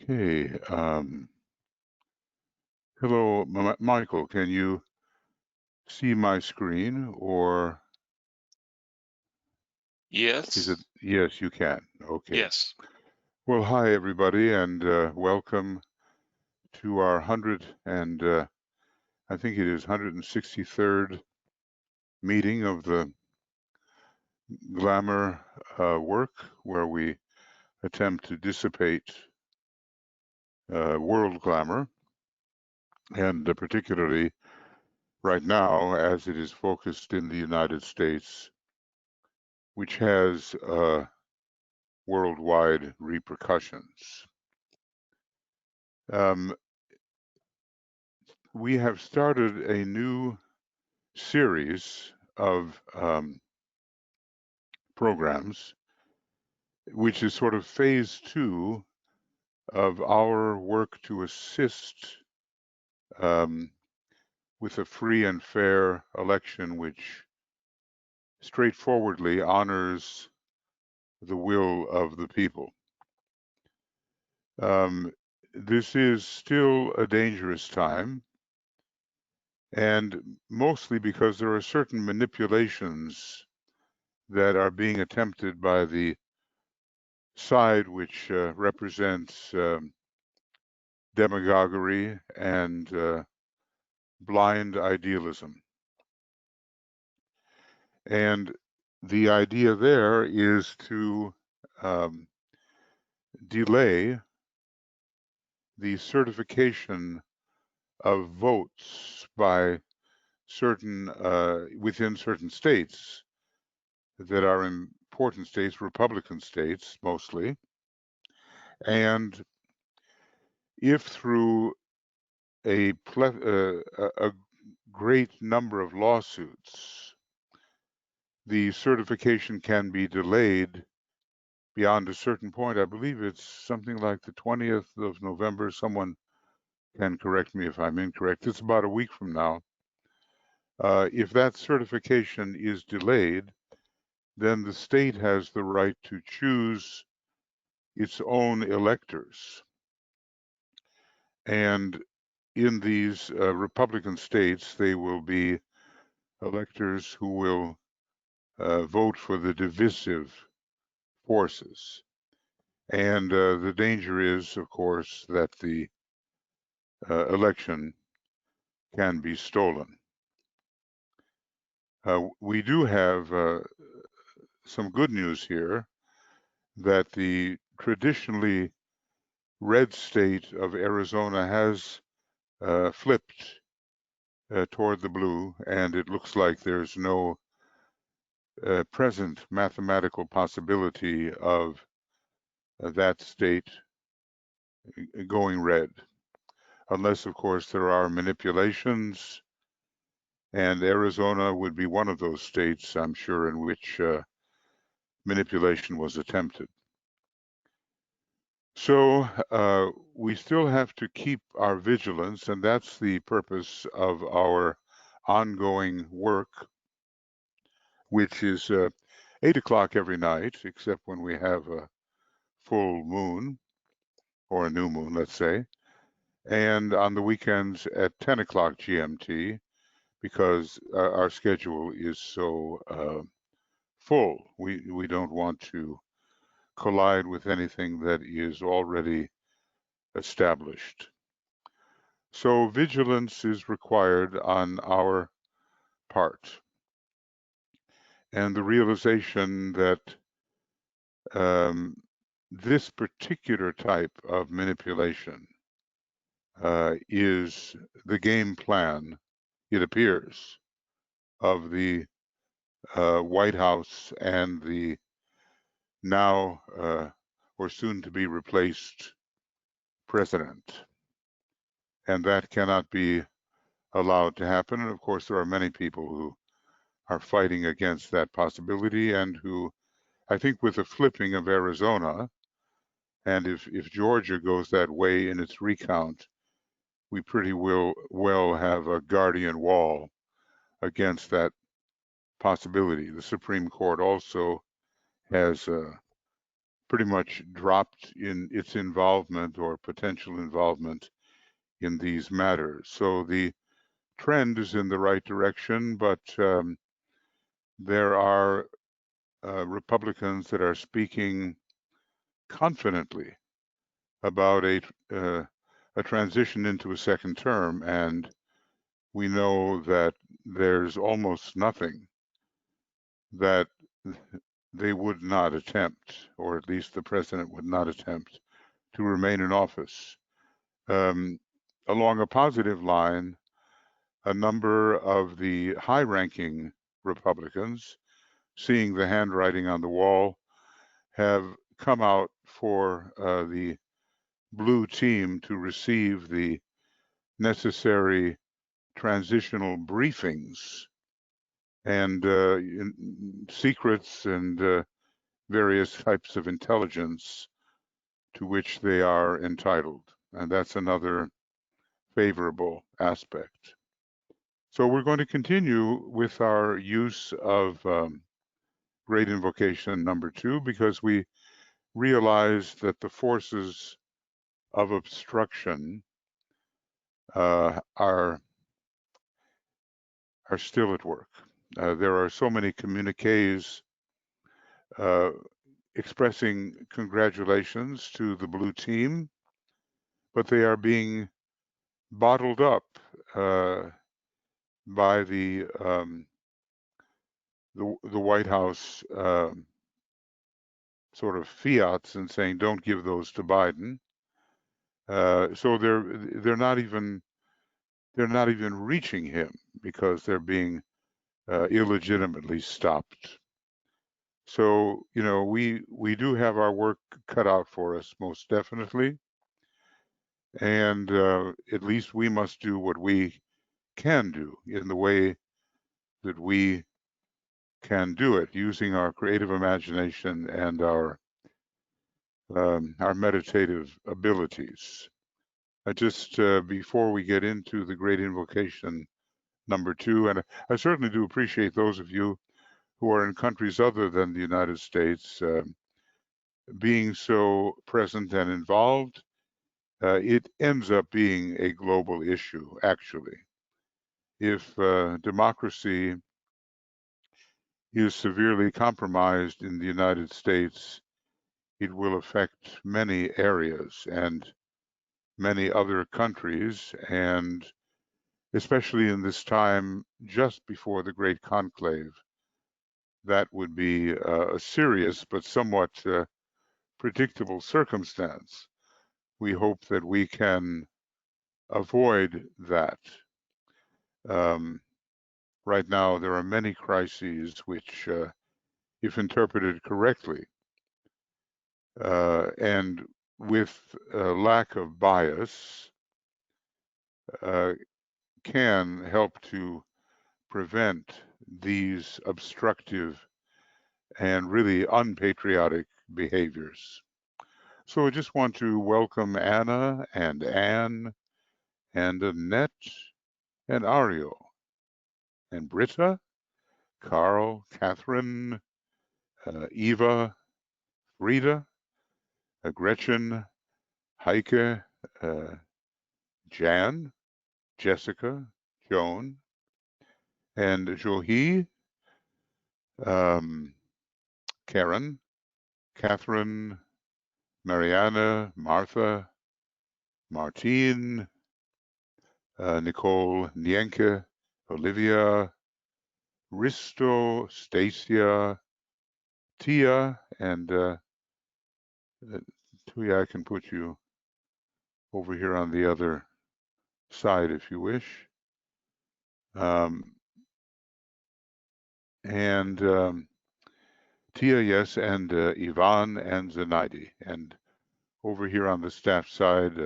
Okay. Hello, Michael. Can you see my screen, or is it? Yes. Yes, you can. Okay. Yes. Well, hi everybody, and welcome to our 100 and I think it is 163rd meeting of the Glamour work, where we attempt to dissipate world glamour, and particularly right now, as it is focused in the United States, which has worldwide repercussions. Um, we have started a new series of programs, which is sort of phase 2 of our work to assist um, with a free and fair election, which straightforwardly honors the will of the people. This is still a dangerous time, and mostly because there are certain manipulations that are being attempted by the side which represents demagoguery and blind idealism. And the idea there is to um, delay the certification of votes by certain within certain states that are important states, Republican states mostly. And if through a great number of lawsuits, the certification can be delayed beyond a certain point, I believe it's something like the 20th of November. Someone can correct me if I'm incorrect. It's about a week from now. If that certification is delayed, then the state has the right to choose its own electors. And in these Republican states, they will be electors who will vote for the divisive forces. And the danger is, of course, that the election can be stolen. We do have some good news here, that the traditionally red state of Arizona has flipped toward the blue, and it looks like there's no present mathematical possibility of that state going red, unless, of course, there are manipulations, and Arizona would be one of those states, I'm sure, in which manipulation was attempted. So we still have to keep our vigilance, and that's the purpose of our ongoing work, which is 8 o'clock every night, except when we have a full moon or a new moon, let's say, and on the weekends at 10 o'clock GMT, because our schedule is so full. We don't want to collide with anything that is already established. So vigilance is required on our part, and the realization that this particular type of manipulation is the game plan, it appears, of the White House and the now or soon to be replaced president. And that cannot be allowed to happen. And of course, there are many people who are fighting against that possibility, and who, I think, with the flipping of Arizona, and if Georgia goes that way in its recount, we pretty well have a guardian wall against that possibility. The Supreme Court also has pretty much dropped in its involvement or potential involvement in these matters. So the trend is in the right direction, but there are Republicans that are speaking confidently about a transition into a second term, and we know that there's almost nothing that they would not attempt, or at least the president would not attempt, to remain in office. Along a positive line, a number of the high-ranking Republicans, seeing the handwriting on the wall, have come out for the blue team to receive the necessary transitional briefings and secrets and various types of intelligence to which they are entitled. And that's another favorable aspect. So we're going to continue with our use of Great Invocation number 2, because we realize that the forces of obstruction are still at work. There are so many communiques expressing congratulations to the blue team, but they are being bottled up by the White House sort of fiats and saying, don't give those to Biden. So they're not even reaching him because they're being illegitimately stopped. So, you know, we do have our work cut out for us, most definitely. And at least we must do what we can do in the way that we can do it, using our creative imagination and our meditative abilities. Just before we get into the Great Invocation number 2, and I certainly do appreciate those of you who are in countries other than the United States being so present and involved. It ends up being a global issue, actually. If democracy is severely compromised in the United States, it will affect many areas and many other countries, and especially in this time just before the Great Conclave, that would be a serious but somewhat predictable circumstance. We hope that we can avoid that. Right now, there are many crises which, if interpreted correctly, and with a lack of bias, can help to prevent these obstructive and really unpatriotic behaviors. So I just want to welcome Anna and Anne and Annette and Ariel and Britta, Carl, Catherine, Eva, Frida, Gretchen, Heike, Jan, Jessica, Joan, and Johi, Karen, Catherine, Mariana, Martha, Martine, Nicole, Nienke, Olivia, Risto, Stacia, Tia, and Tuya, I can put you over here on the other side if you wish. Tia, yes, and Ivan and Zenaidi. And over here on the staff side,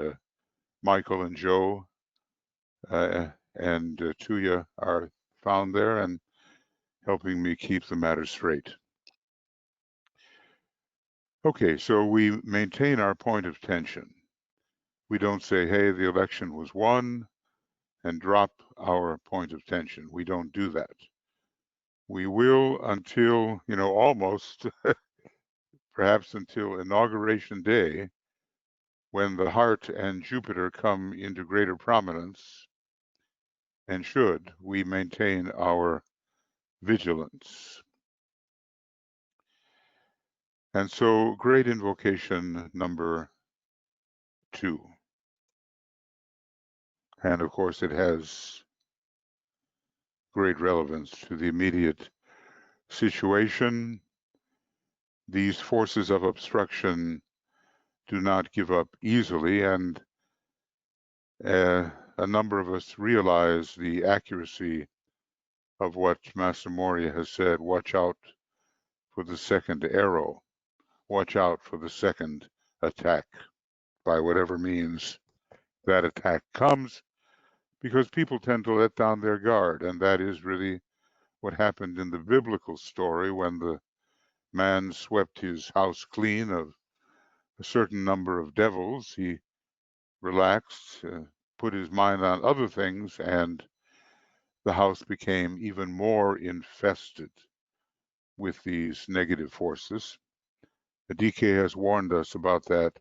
Michael and Joe and Tuya are found there and helping me keep the matter straight. Okay, so we maintain our point of tension. We don't say, hey, the election was won, and drop our point of tension. We don't do that. We will until, you know, almost perhaps until Inauguration Day, when the heart and Jupiter come into greater prominence, and should we maintain our vigilance. And so, Great Invocation number 2. And of course, it has great relevance to the immediate situation. These forces of obstruction do not give up easily, and a number of us realize the accuracy of what Master Moria has said. Watch out for the second arrow. Watch out for the second attack, by whatever means that attack comes, because people tend to let down their guard, and that is really what happened in the biblical story when the man swept his house clean of a certain number of devils. He relaxed, put his mind on other things, and the house became even more infested with these negative forces. The DK has warned us about that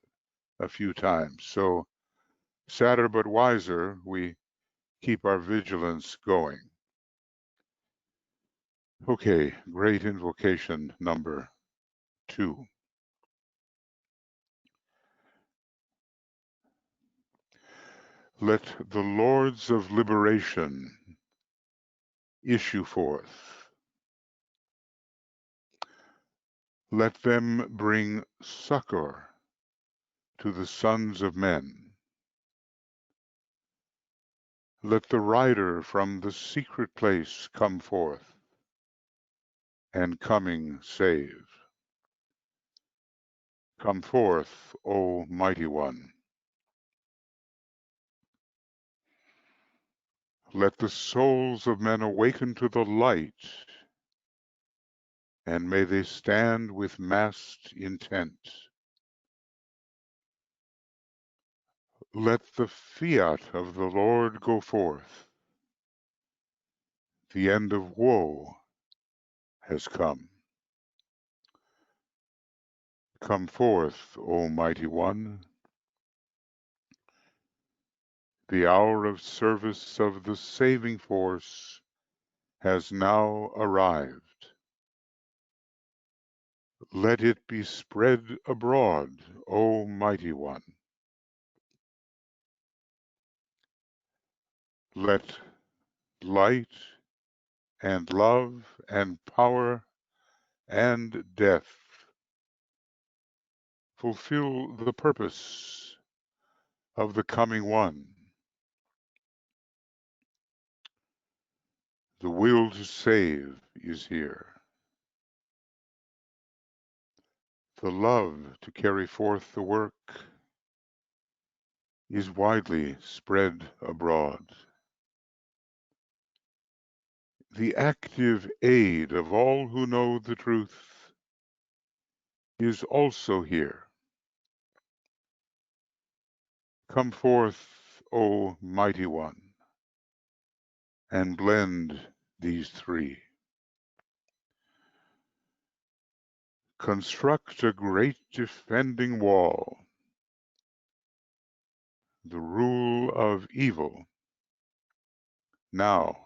a few times. So, sadder but wiser, we keep our vigilance going. Okay, Great Invocation number 2. Let the Lords of Liberation issue forth. Let them bring succor to the sons of men. Let the rider from the secret place come forth, and coming save. Come forth, O Mighty One. Let the souls of men awaken to the light, and may they stand with massed intent. Let the fiat of the Lord go forth. The end of woe has come. Come forth, O Mighty One. The hour of service of the saving force has now arrived. Let it be spread abroad, O Mighty One. Let light and love and power and death fulfill the purpose of the coming one. The will to save is here. The love to carry forth the work is widely spread abroad. The active aid of all who know the truth is also here. Come forth, O Mighty One, and blend these three. Construct a great defending wall. The rule of evil now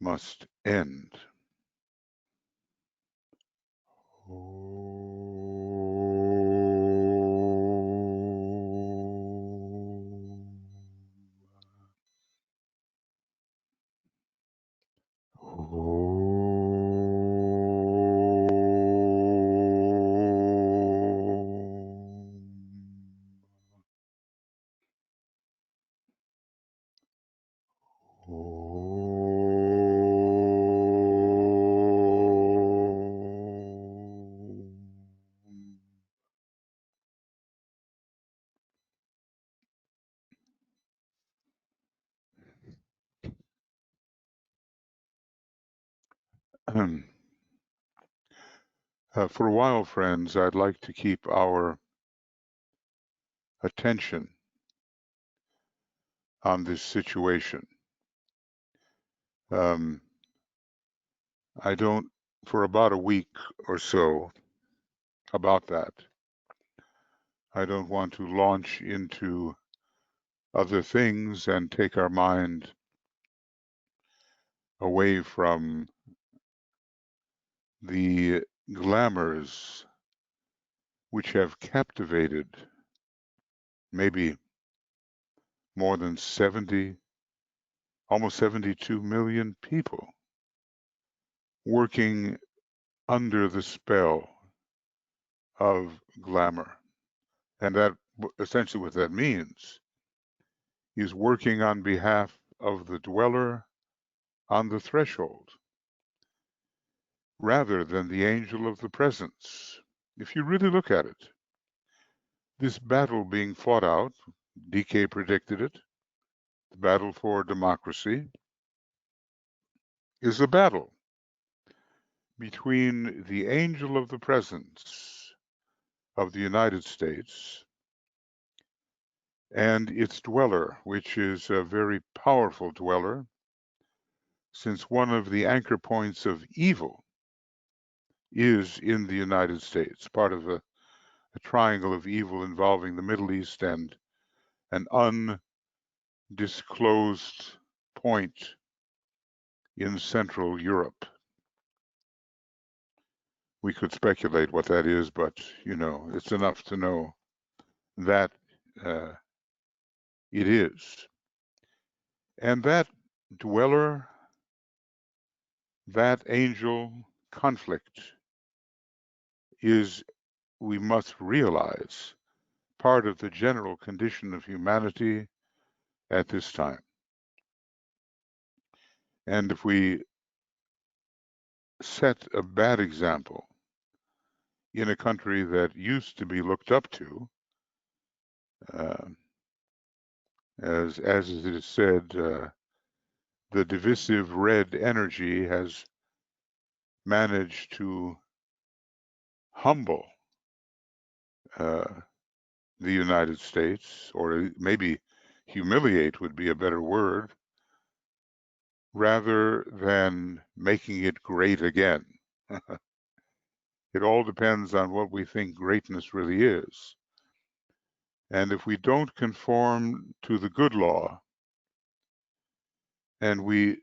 must end. For a while, friends, I'd like to keep our attention on this situation. I don't, for about a week or so, about that. I don't want to launch into other things and take our mind away from the glamours which have captivated maybe more than 70, almost 72 million people working under the spell of glamour. And that essentially what that means is working on behalf of the dweller on the threshold rather than the angel of the presence. If you really look at it, this battle being fought out, DK predicted it, the battle for democracy, is a battle between the angel of the presence of the United States and its dweller, which is a very powerful dweller, since one of the anchor points of evil is in the United States, part of a triangle of evil involving the Middle East and an undisclosed point in Central Europe. We could speculate what that is, but it's enough to know that it is. And that dweller, that angel conflict is, we must realize, part of the general condition of humanity at this time. And if we set a bad example in a country that used to be looked up to, as it is said, the divisive red energy has managed to humble the United States, or maybe humiliate would be a better word, rather than making it great again. It all depends on what we think greatness really is. And if we don't conform to the good law, and we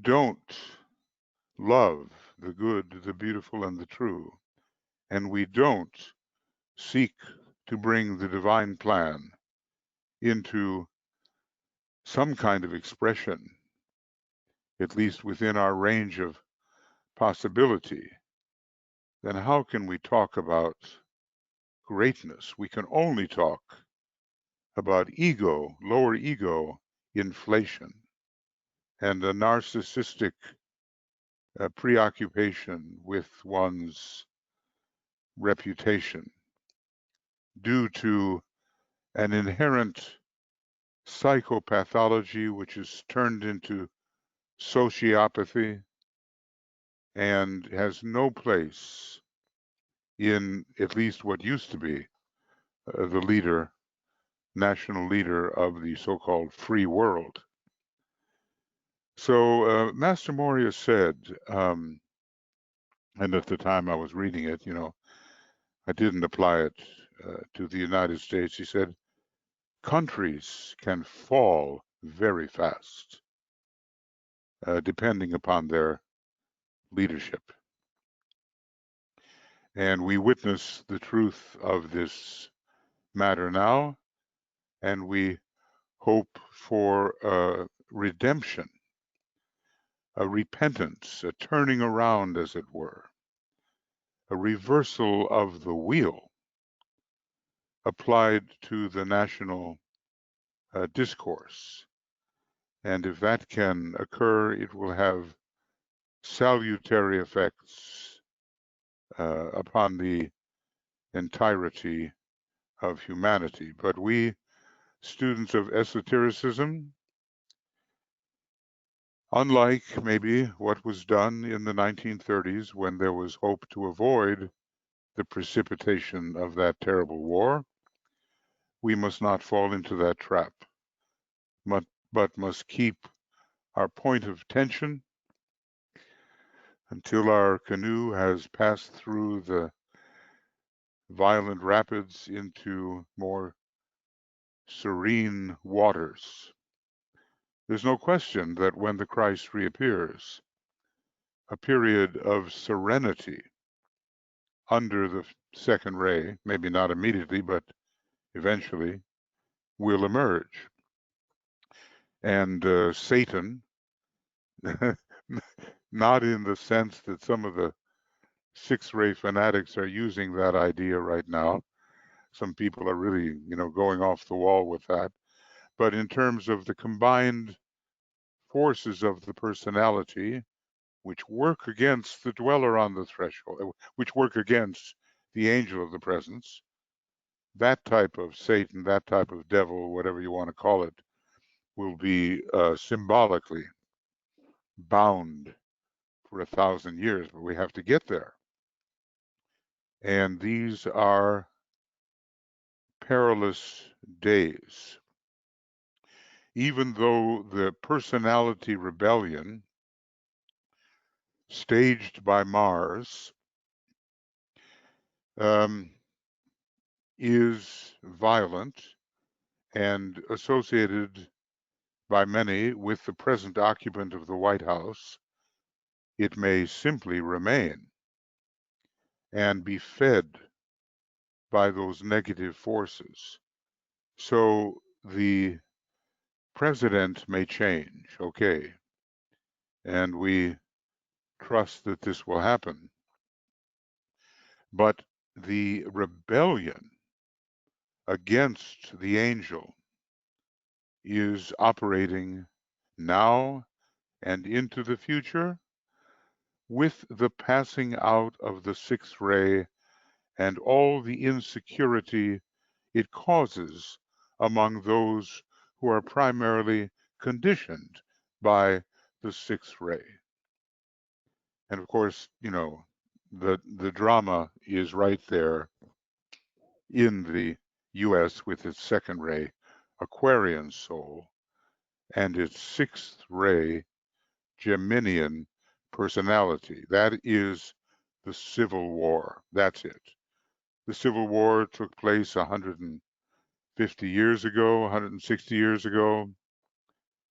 don't love the good, the beautiful, and the true, and we don't seek to bring the divine plan into some kind of expression, at least within our range of possibility, then how can we talk about greatness? We can only talk about ego, lower ego inflation, and a narcissistic preoccupation with one's reputation due to an inherent psychopathology which is turned into sociopathy and has no place in at least what used to be the national leader of the so-called free world. So Master Moria said, and at the time I was reading it, I didn't apply it to the United States. He said, countries can fall very fast, depending upon their leadership. And we witness the truth of this matter now, and we hope for a redemption, a repentance, a turning around, as it were, a reversal of the wheel applied to the national discourse. And if that can occur, it will have salutary effects upon the entirety of humanity. But we, students of esotericism, unlike maybe what was done in the 1930s when there was hope to avoid the precipitation of that terrible war, we must not fall into that trap, but must keep our point of tension until our canoe has passed through the violent rapids into more serene waters. There's no question that when the Christ reappears, a period of serenity under the second ray, maybe not immediately, but eventually, will emerge. And Satan, not in the sense that some of the six-ray fanatics are using that idea right now. Some people are really, going off the wall with that. But in terms of the combined forces of the personality, which work against the dweller on the threshold, which work against the angel of the presence, that type of Satan, that type of devil, whatever you want to call it, will be symbolically bound for 1,000 years, but we have to get there. And these are perilous days. Even though the personality rebellion staged by Mars is violent and associated by many with the present occupant of the White House, it may simply remain and be fed by those negative forces. So the president may change, okay, and we trust that this will happen. But the rebellion against the angel is operating now and into the future with the passing out of the sixth ray and all the insecurity it causes among those who are primarily conditioned by the sixth ray. And of course, the drama is right there in the US with its second ray Aquarian soul and its sixth ray Geminian personality. That is the Civil War. That's it. The Civil War took place 150 years ago, 160 years ago,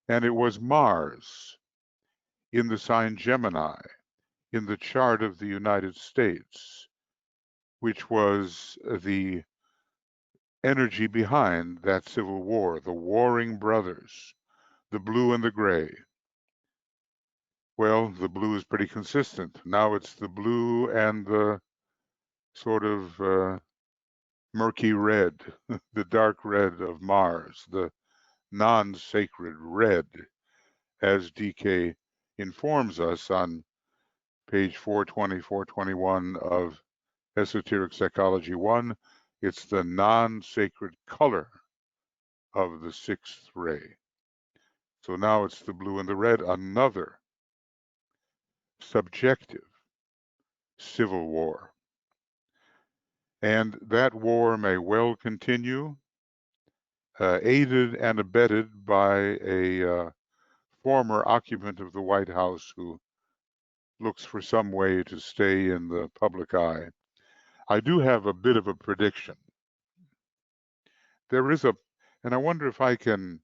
and it was Mars in the sign Gemini in the chart of the United States, which was the energy behind that Civil War, the warring brothers, the blue and the gray. Well, the blue is pretty consistent. Now it's the blue and the sort of murky red, the dark red of Mars, the non-sacred red, as DK informs us on page 420, 421 of Esoteric Psychology 1. It's the non-sacred color of the sixth ray. So now it's the blue and the red, another subjective civil war. And that war may well continue, aided and abetted by a former occupant of the White House who looks for some way to stay in the public eye. I do have a bit of a prediction. There is and I wonder if I can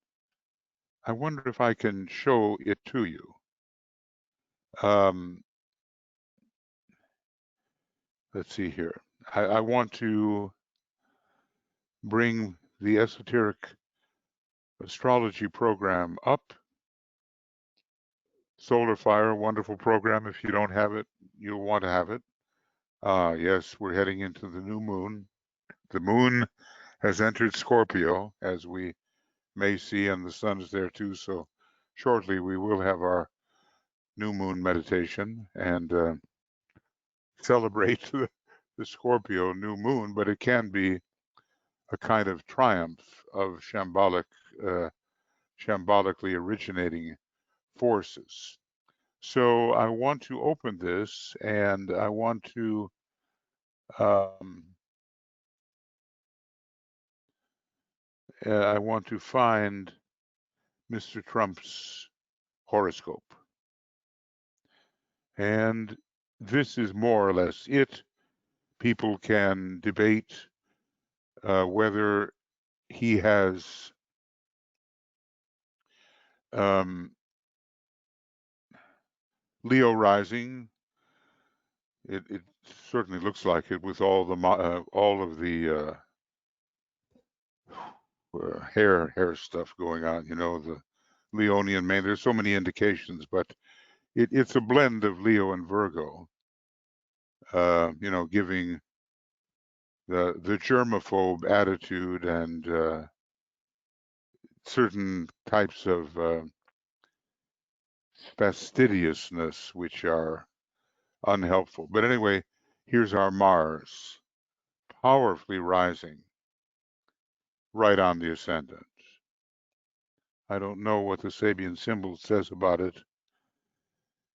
show it to you. Let's see here. I want to bring the Esoteric Astrology program up. Solar Fire, wonderful program. If you don't have it, you'll want to have it. Yes, we're heading into the new moon. The moon has entered Scorpio, as we may see, and the sun is there too. So shortly we will have our new moon meditation and celebrate the Scorpio new moon, but it can be a kind of triumph of shambolically originating forces. So I want to open this, and I want to find Mr. Trump's horoscope. And this is more or less it. people can debate whether he has Leo rising. It certainly looks like it with all of the hair stuff going on. You know, the Leonian man. There's so many indications, but it's a blend of Leo and Virgo. You know, giving the germaphobe attitude and certain types of fastidiousness which are unhelpful. But anyway, here's our Mars, powerfully rising right on the ascendant. I don't know what the Sabian symbol says about it.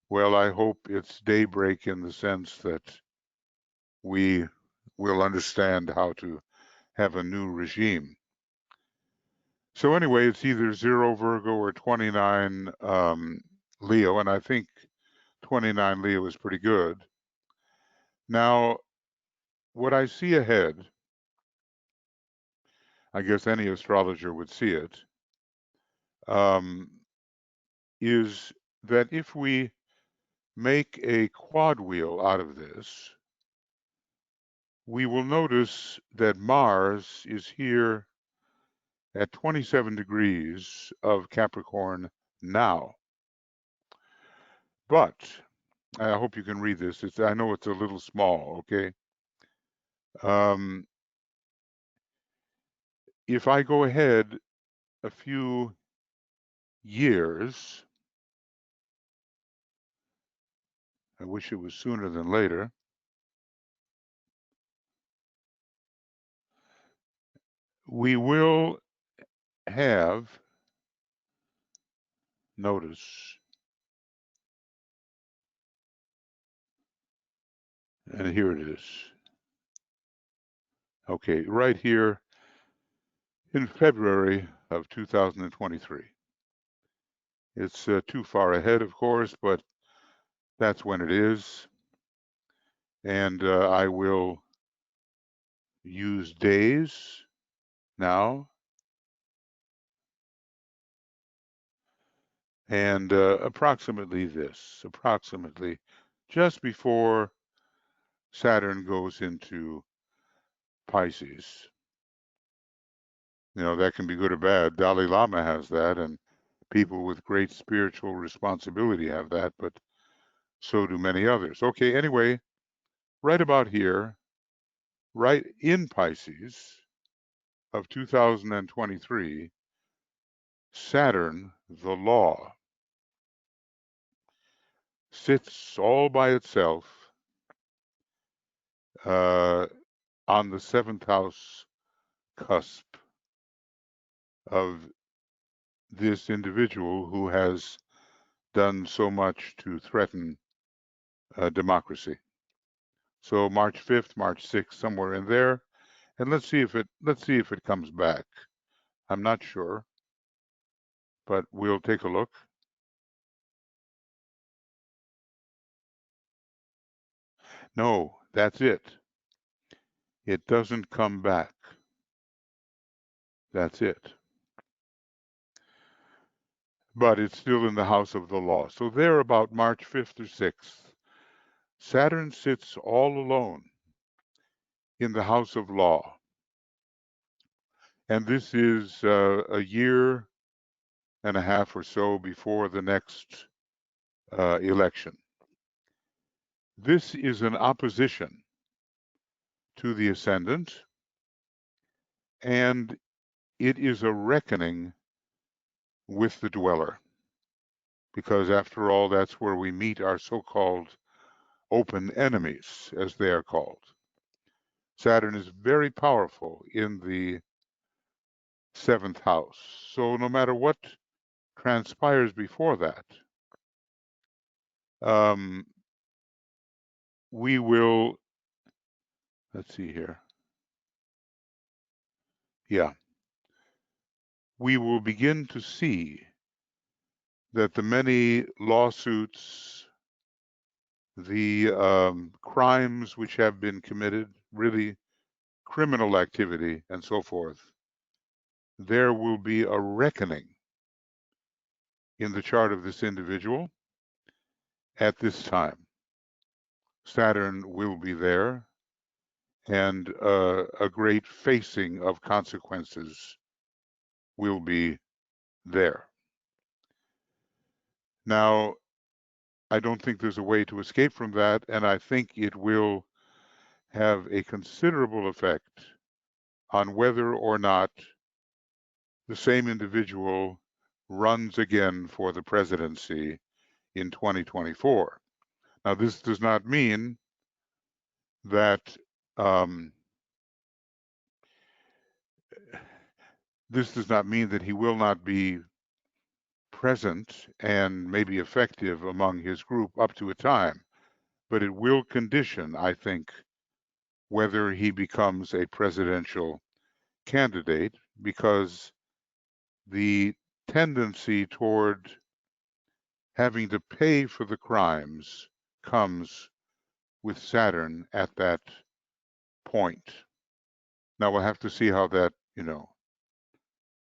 Well, I hope it's daybreak in the sense that we will understand how to have a new regime. So anyway, it's either 0 Virgo or 29 Leo, and I think 29 Leo is pretty good. Now, what I see ahead, I guess any astrologer would see it, is that if we make a quad wheel out of this, we will notice that Mars is here at 27 degrees of Capricorn now. But I hope you can read this. I know it's a little small, okay? If I go ahead a few years, I wish it was sooner than later, we will have, notice, and here it is. Okay, right here in February of 2023. It's too far ahead, of course, but that's when it is. And I will use days now. And approximately just before Saturn goes into Pisces. You know, that can be good or bad. Dalai Lama has that, and people with great spiritual responsibility have that, but so do many others. Okay, anyway, right about here, right in Pisces of 2023, Saturn, the law, sits all by itself on the 7th house cusp of this individual who has done so much to threaten democracy. So March 5th, March 6th, somewhere in there, and let's see if it comes back. I'm not sure, but we'll take a look. No, that's it. It doesn't come back. That's it. But it's still in the house of the law. So there, about March 5th or 6th, Saturn sits all alone in the house of law. And this is a year and a half or so before the next election. This is an opposition to the ascendant, and it is a reckoning with the dweller, because after all, that's where we meet our so-called open enemies, as they are called. Saturn is very powerful in the 7th house. So no matter what transpires before that, we will, let's see here. Yeah. We will begin to see that the many lawsuits the crimes which have been committed, really criminal activity and so forth, there will be a reckoning in the chart of this individual at this time. Saturn will be there, and a great facing of consequences will be there. Now, I don't think there's a way to escape from that, and I think it will have a considerable effect on whether or not the same individual runs again for the presidency in 2024. Now, this does not mean that he will not be present and maybe effective among his group up to a time, but it will condition, I think, whether he becomes a presidential candidate, because the tendency toward having to pay for the crimes comes with Saturn at that point. Now we'll have to see how that,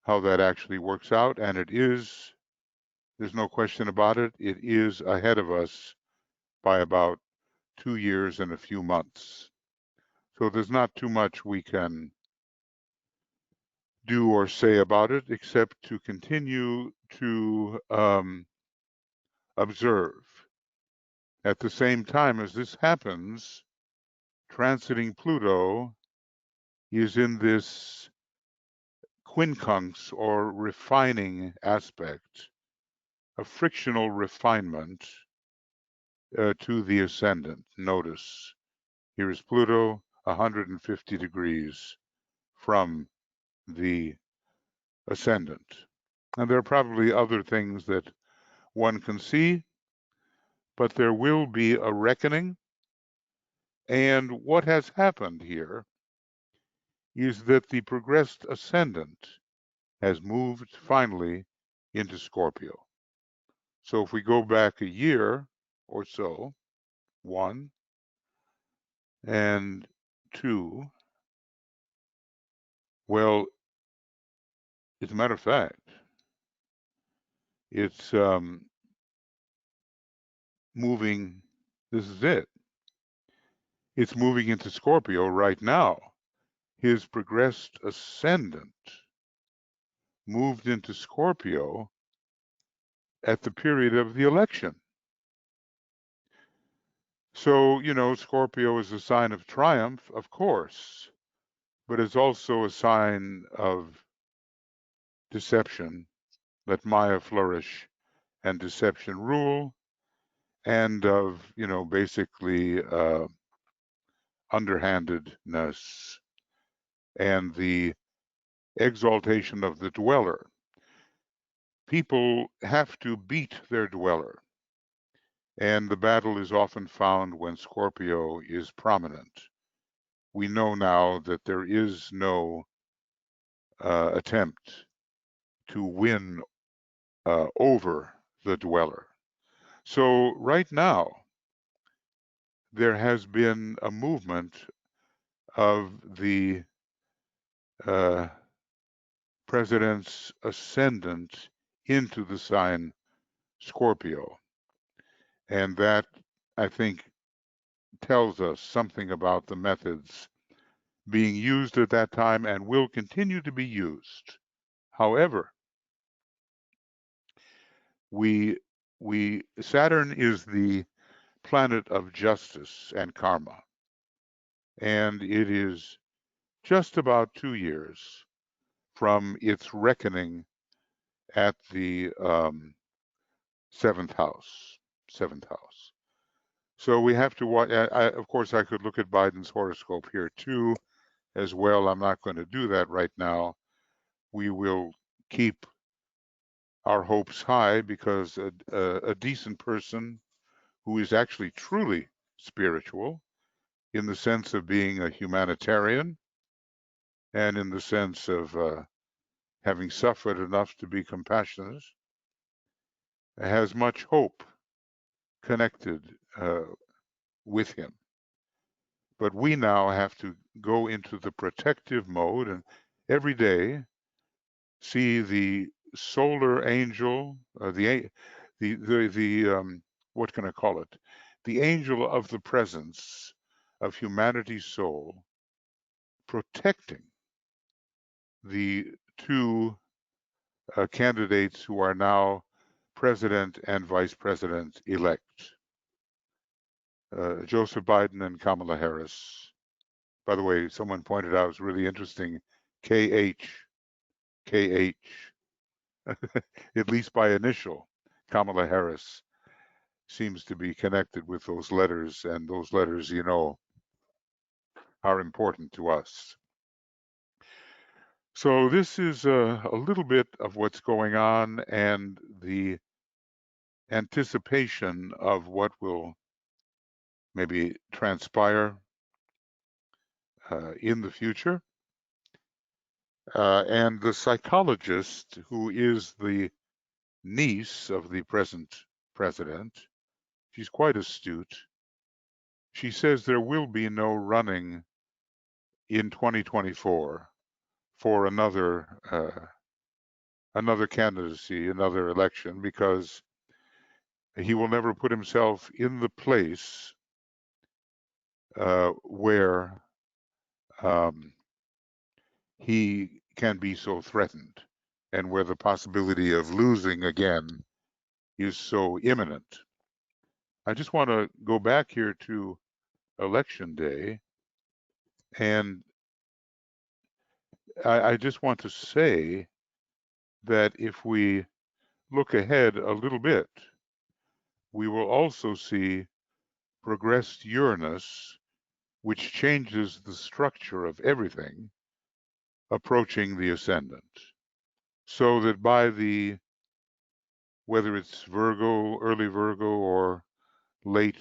how that actually works out, and there's no question about it, it is ahead of us by about 2 years and a few months. So there's not too much we can do or say about it, except to continue to observe. At the same time as this happens, transiting Pluto is in this quincunx or refining aspect, a frictional refinement to the ascendant. Notice, here is Pluto 150 degrees from the ascendant. And there are probably other things that one can see, but there will be a reckoning. And what has happened here is that the progressed ascendant has moved finally into Scorpio. So if we go back a year or so, 1 and 2, well, as a matter of fact, it's moving, this is it. It's moving into Scorpio right now. His progressed ascendant moved into Scorpio at the period of the election. So, Scorpio is a sign of triumph, of course, but it's also a sign of deception. Let Maya flourish and deception rule, and of, basically underhandedness and the exaltation of the dweller. People have to beat their dweller, and the battle is often found when Scorpio is prominent. We know now that there is no attempt to win over the dweller. So right now, there has been a movement of the president's ascendant into the sign Scorpio. And that, I think, tells us something about the methods being used at that time and will continue to be used. However, Saturn is the planet of justice and karma, and it is just about 2 years from its reckoning at the seventh house. So we have to watch. Of course, I could look at Biden's horoscope here too, as well. I'm not going to do that right now. We will keep our hopes high, because a decent person who is actually truly spiritual, in the sense of being a humanitarian, and in the sense of having suffered enough to be compassionate, has much hope connected with him. But we now have to go into the protective mode and every day see the solar angel, what can I call it? The angel of the presence of humanity's soul protecting the two candidates who are now president and vice president elect, Joseph Biden and Kamala Harris. By the way, someone pointed out it's really interesting, KH, at least by initial, Kamala Harris seems to be connected with those letters, and those letters, you know, are important to us. So this is a little bit of what's going on and the anticipation of what will maybe transpire in the future. And the psychologist, who is the niece of the present president, she's quite astute. She says there will be no running in 2024 for another candidacy, another election, because he will never put himself in the place where he can be so threatened and where the possibility of losing again is so imminent. I just want to go back here to Election Day, and I just want to say that if we look ahead a little bit, we will also see progressed Uranus, which changes the structure of everything, approaching the ascendant. So that by the, whether it's Virgo, early Virgo, or late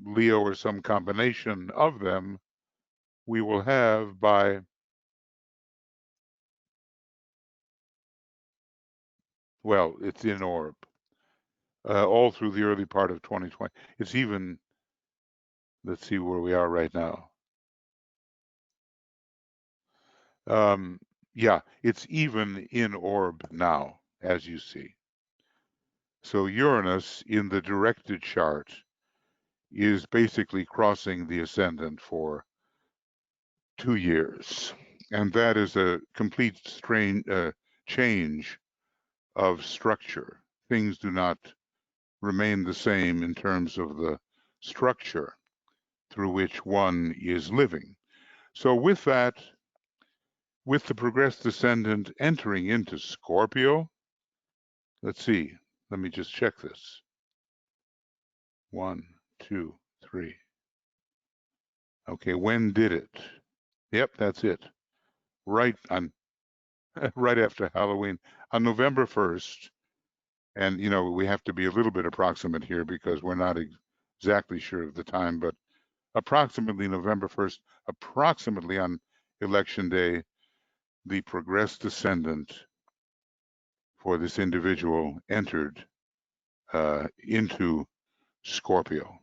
Leo, or some combination of them, we will have by, well, it's in orb, all through the early part of 2020. It's even, let's see where we are right now. Yeah, it's even in orb now, as you see. So Uranus in the directed chart is basically crossing the ascendant for 2 years. And that is a complete change of structure. Things do not remain the same in terms of the structure through which one is living. So with that, with the progressed ascendant entering into Scorpio, let's see, let me just check this. 1, 2, 3. Okay, when did it? Yep, that's it. Right on, right after Halloween, on November 1st. And, you know, we have to be a little bit approximate here because we're not exactly sure of the time, but approximately November 1st, approximately on Election Day, the progressed ascendant for this individual entered into Scorpio.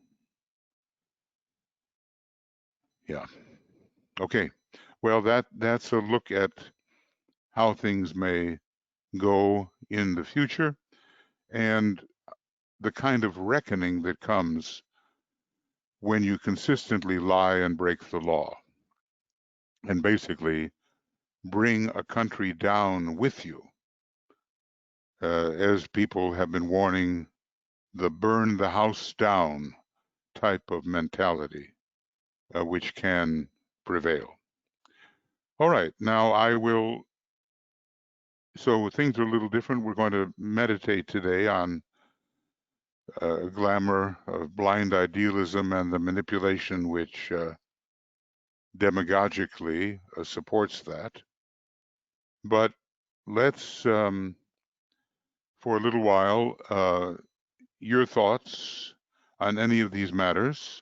Yeah. Okay. Well, that's a look at how things may go in the future and the kind of reckoning that comes when you consistently lie and break the law and basically bring a country down with you. As people have been warning, the burn the house down type of mentality, which can prevail. All right, now I will, so things are a little different. We're going to meditate today on glamour of blind idealism and the manipulation which demagogically supports that. But let's, for a little while, your thoughts on any of these matters.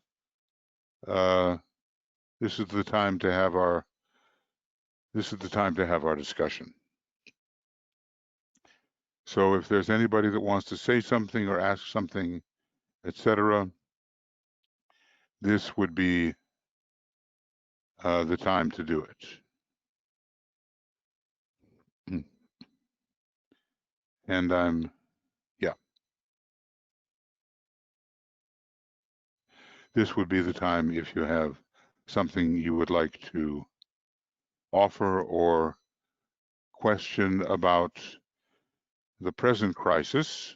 This is the time to have our discussion. So if there's anybody that wants to say something or ask something, etc., this would be the time to do it. And this would be the time if you have something you would like to offer or question about the present crisis.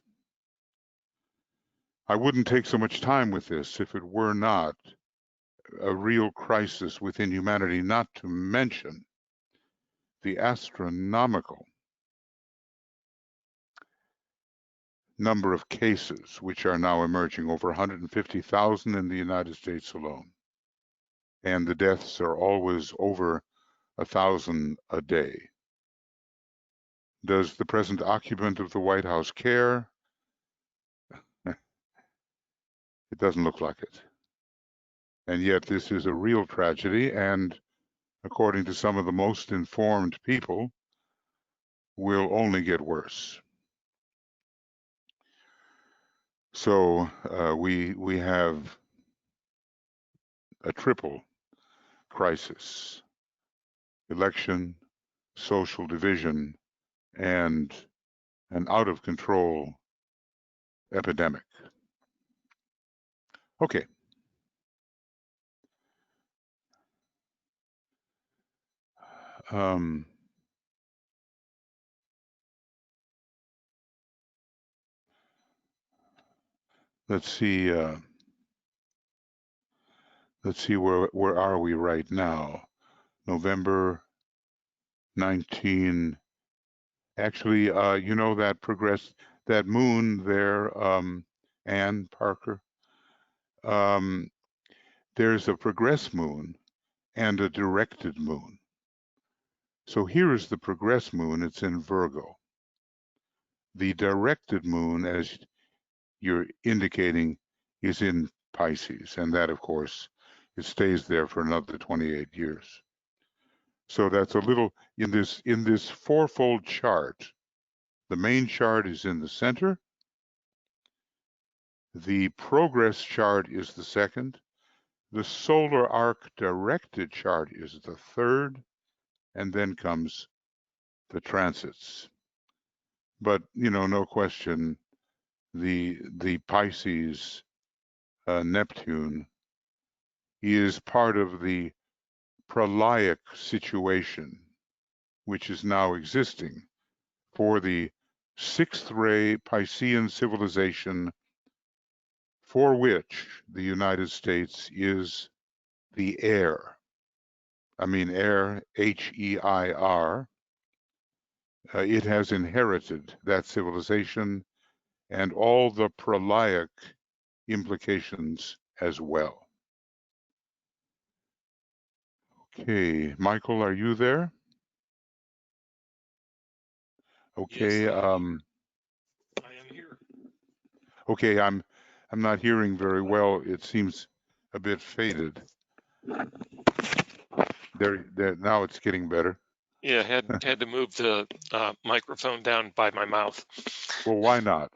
I wouldn't take so much time with this if it were not a real crisis within humanity, not to mention the astronomical number of cases which are now emerging, over 150,000 in the United States alone. And the deaths are always over 1,000 a day. Does the present occupant of the White House care? It doesn't look like it. And yet this is a real tragedy, and according to some of the most informed people, will only get worse. So we have a triple crisis: election, social division, and an out of control epidemic. Okay. Let's see. Let's see where are we right now? November 19. Actually, you know that moon there, Ann Parker. There's a progress moon and a directed moon. So here is the progress moon. It's in Virgo. The directed moon, as you're indicating, is in Pisces, and that, of course, it stays there for another 28 years. So that's a little in this fourfold chart. The main chart is in the center. The progress chart is the second. The solar arc directed chart is the third, and then comes the transits. But no question, the Pisces Neptune is part of the pralaic situation which is now existing for the sixth ray Piscean civilization, for which the United States is the heir. I mean heir, H-E-I-R. It has inherited that civilization and all the pralaic implications as well. Okay, Michael, are you there? Okay, yes, I am here. Okay, I'm not hearing very well. It seems a bit faded. There, now it's getting better. Yeah, had to move the microphone down by my mouth. Well, why not?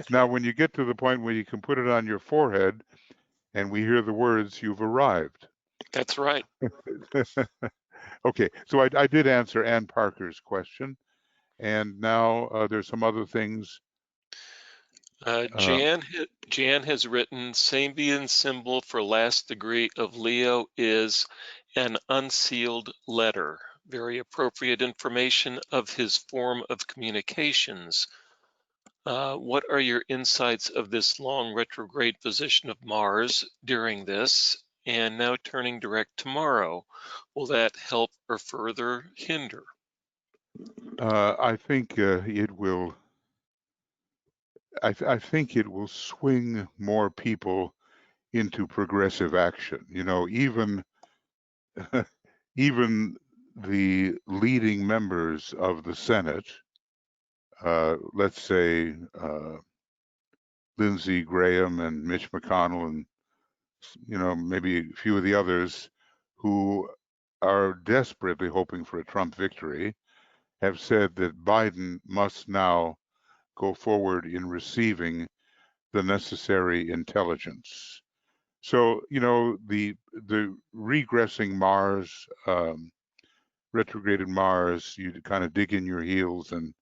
Now, when you get to the point where you can put it on your forehead and we hear the words, you've arrived. That's right. Okay, so I did answer Ann Parker's question, and now there's some other things. Jan has written, Sabian's symbol for last degree of Leo is an unsealed letter. Very appropriate information of his form of communications. What are your insights of this long retrograde position of Mars during this, and now turning direct tomorrow? Will that help or further hinder? I think it will. I think it will swing more people into progressive action. Even even the leading members of the Senate, let's say Lindsey Graham and Mitch McConnell, and maybe a few of the others who are desperately hoping for a Trump victory, have said that Biden must now go forward in receiving the necessary intelligence. So, the regressing Mars, retrograded Mars, you kind of dig in your heels and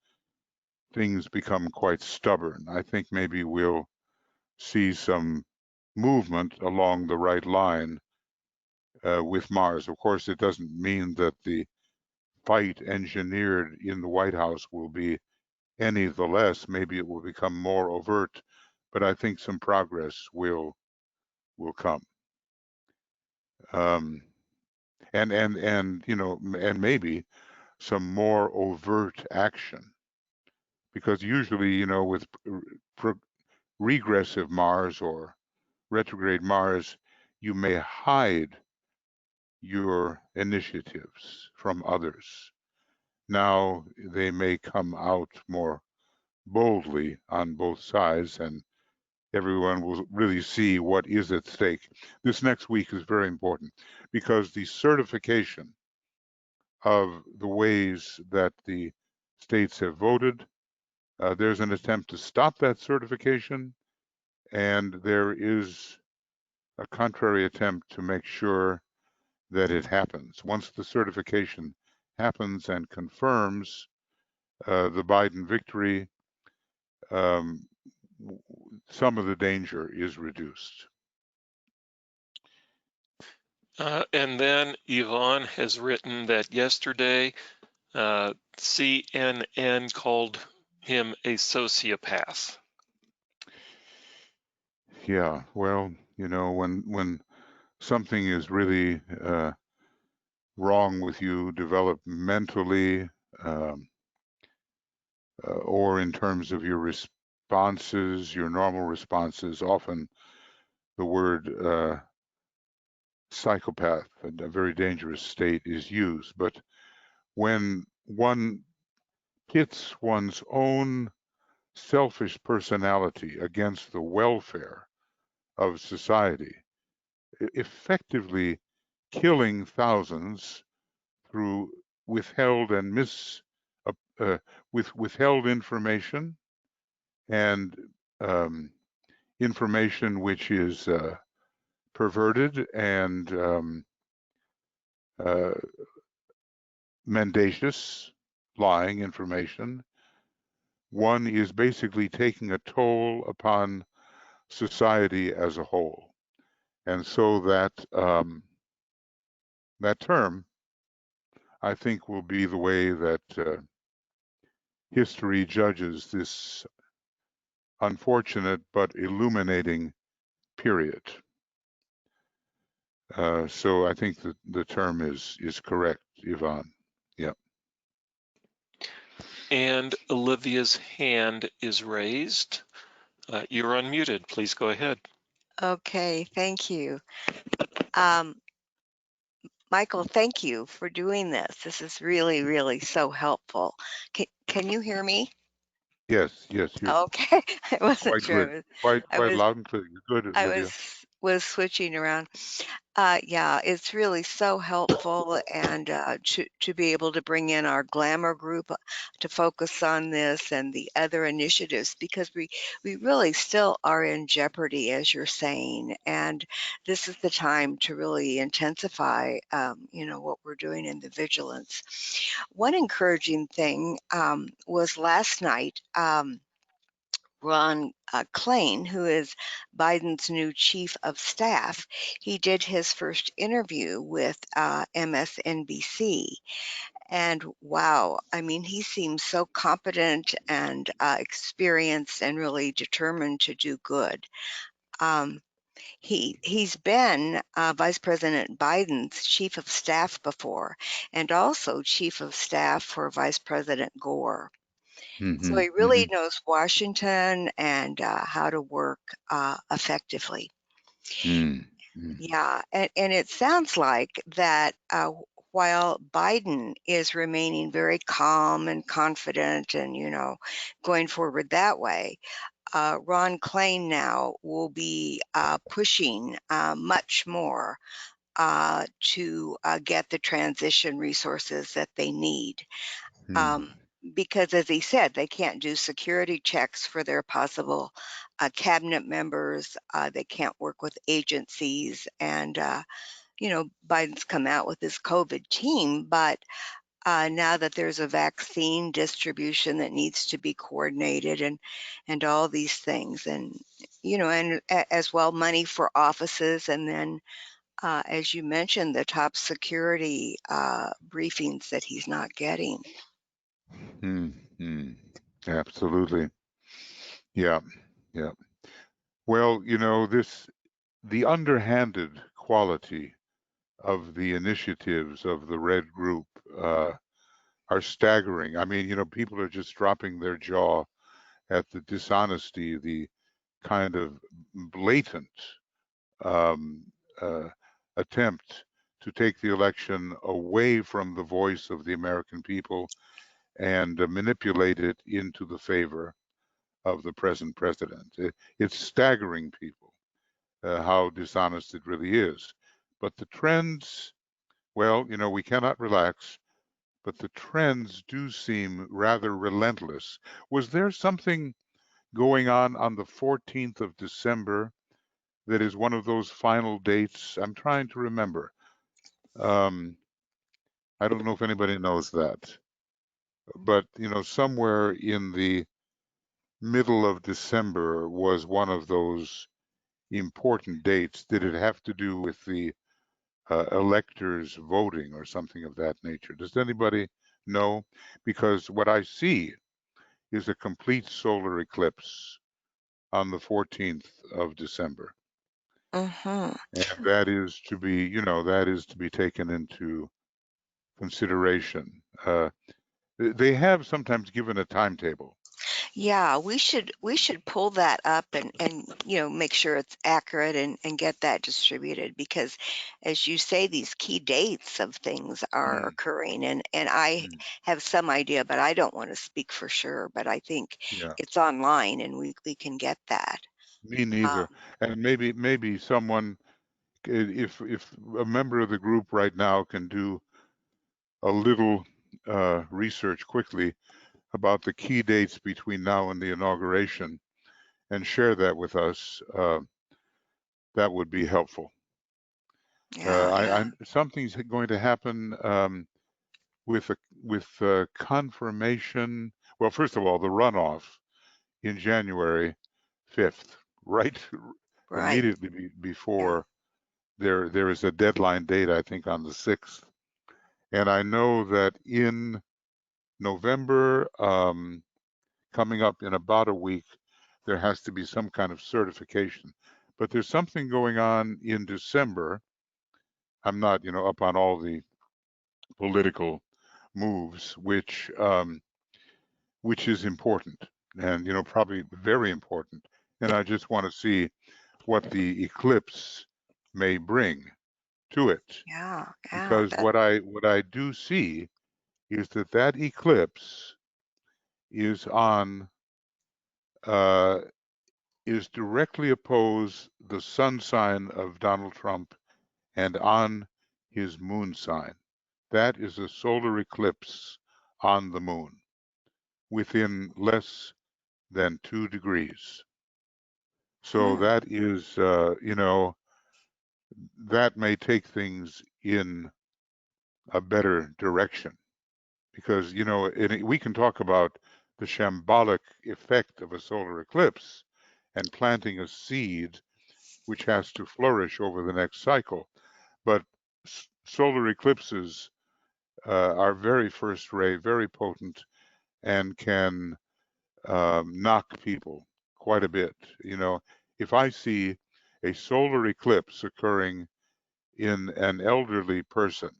things become quite stubborn. I think maybe we'll see some movement along the right line with Mars. Of course, it doesn't mean that the fight engineered in the White House will be any the less. Maybe it will become more overt, but I think some progress will come. And maybe some more overt action, because usually, with regressive Mars or retrograde Mars, you may hide your initiatives from others. Now they may come out more boldly on both sides, and everyone will really see what is at stake. This next week is very important because the certification of the ways that the states have voted, there's an attempt to stop that certification, and there is a contrary attempt to make sure that it happens. Once the certification happens and confirms the Biden victory, um, some of the danger is reduced. And then Yvonne has written that yesterday CNN called him a sociopath. Yeah, well, when something is really wrong with you developmentally, or in terms of your responses, your normal responses, often the word psychopath, a very dangerous state, is used. But when one pits one's own selfish personality against the welfare of society, effectively killing thousands through withheld and with withheld information and information which is perverted and uh, mendacious, lying information. One is basically taking a toll upon society as a whole. And so that term, I think, will be the way that history judges this unfortunate but illuminating period. So I think that the term is correct, Yvonne. Yeah. And Olivia's hand is raised. You're unmuted. Please go ahead. Okay, thank you. Michael, thank you for doing this. This is really, really so helpful. Can you hear me? Yes, you're Okay, I wasn't quite sure. good. Quite I was loud and clear. You're good, I Olivia. was switching around. Yeah, it's really so helpful, and to be able to bring in our glamour group to focus on this and the other initiatives, because we really still are in jeopardy, as you're saying, and this is the time to really intensify, what we're doing in the vigilance. One encouraging thing was last night. Ron Klain, who is Biden's new chief of staff, he did his first interview with MSNBC. And wow, I mean, he seems so competent and experienced and really determined to do good. He's been Vice President Biden's chief of staff before, and also chief of staff for Vice President Gore. So he really knows Washington and how to work effectively. Yeah, and it sounds like that while Biden is remaining very calm and confident and, going forward that way, Ron Klain now will be pushing much more to get the transition resources that they need. because as he said, they can't do security checks for their possible cabinet members. They can't work with agencies. And, Biden's come out with his COVID team, but now that there's a vaccine distribution that needs to be coordinated and all these things, and, and as well, money for offices. And then, as you mentioned, the top security briefings that he's not getting. Mm-hmm. Absolutely. Yeah. Yeah. Well, the underhanded quality of the initiatives of the Red Group are staggering. I mean, people are just dropping their jaw at the dishonesty, the kind of blatant um, uh, attempt to take the election away from the voice of the American people and manipulate it into the favor of the present president. It's staggering, people, how dishonest it really is. But the trends, well, we cannot relax, but the trends do seem rather relentless. Was there something going on the 14th of December that is one of those final dates? I'm trying to remember. I don't know if anybody knows that, but somewhere in the middle of December was one of those important dates. Did it have to do with the electors voting or something of that nature? Does anybody know? Because what I see is a complete solar eclipse on the 14th of December. Mm-hmm. And that is to be taken into consideration. They have sometimes given a timetable. Yeah, we should pull that up and make sure it's accurate and get that distributed, because as you say, these key dates of things are Mm, occurring, and I mm, have some idea, but I don't want to speak for sure, but I think yeah, it's online and we can get that. me Um, neither. And maybe someone, if a member of the group right now can do a little research quickly about the key dates between now and the inauguration and share that with us, that would be helpful. yeah, yeah, Something's going to happen with confirmation. Well, first of all, the runoff in January 5th, right right. immediately Yeah, before there is a deadline date, I think, on the 6th. And I know that in November, coming up in about a week, there has to be some kind of certification. But there's something going on in December. I'm not, up on all the political moves, which is important and probably very important. And I just want to see what the eclipse may bring to it, yeah, yeah. because what I do see is that eclipse is on uh, is directly opposed the sun sign of Donald Trump and on his moon sign. That is a solar eclipse on the moon within less than 2 degrees. So Hmm. that is, that may take things in a better direction, because, we can talk about the shambolic effect of a solar eclipse and planting a seed which has to flourish over the next cycle. But solar eclipses are very first ray, very potent, and can knock people quite a bit. If I see a solar eclipse occurring in an elderly person,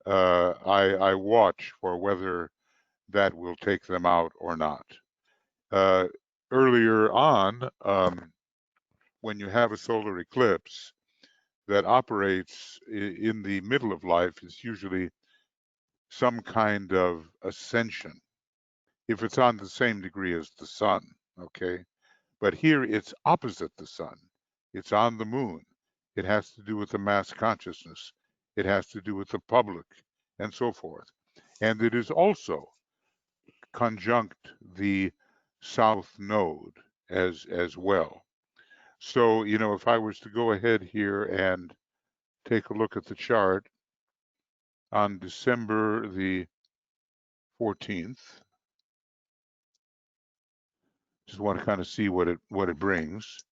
I watch for whether that will take them out or not. Uh, Earlier on, when you have a solar eclipse that operates in the middle of life, is usually some kind of ascension, if it's on the same degree as the sun, okay? But here it's opposite the sun. It's on the moon. It has to do with the mass consciousness. It has to do with the public and so forth. And it is also conjunct the south node as well. So, you know, if I was to go ahead here and take a look at the chart on December the 14th, just want to kind of see what it brings.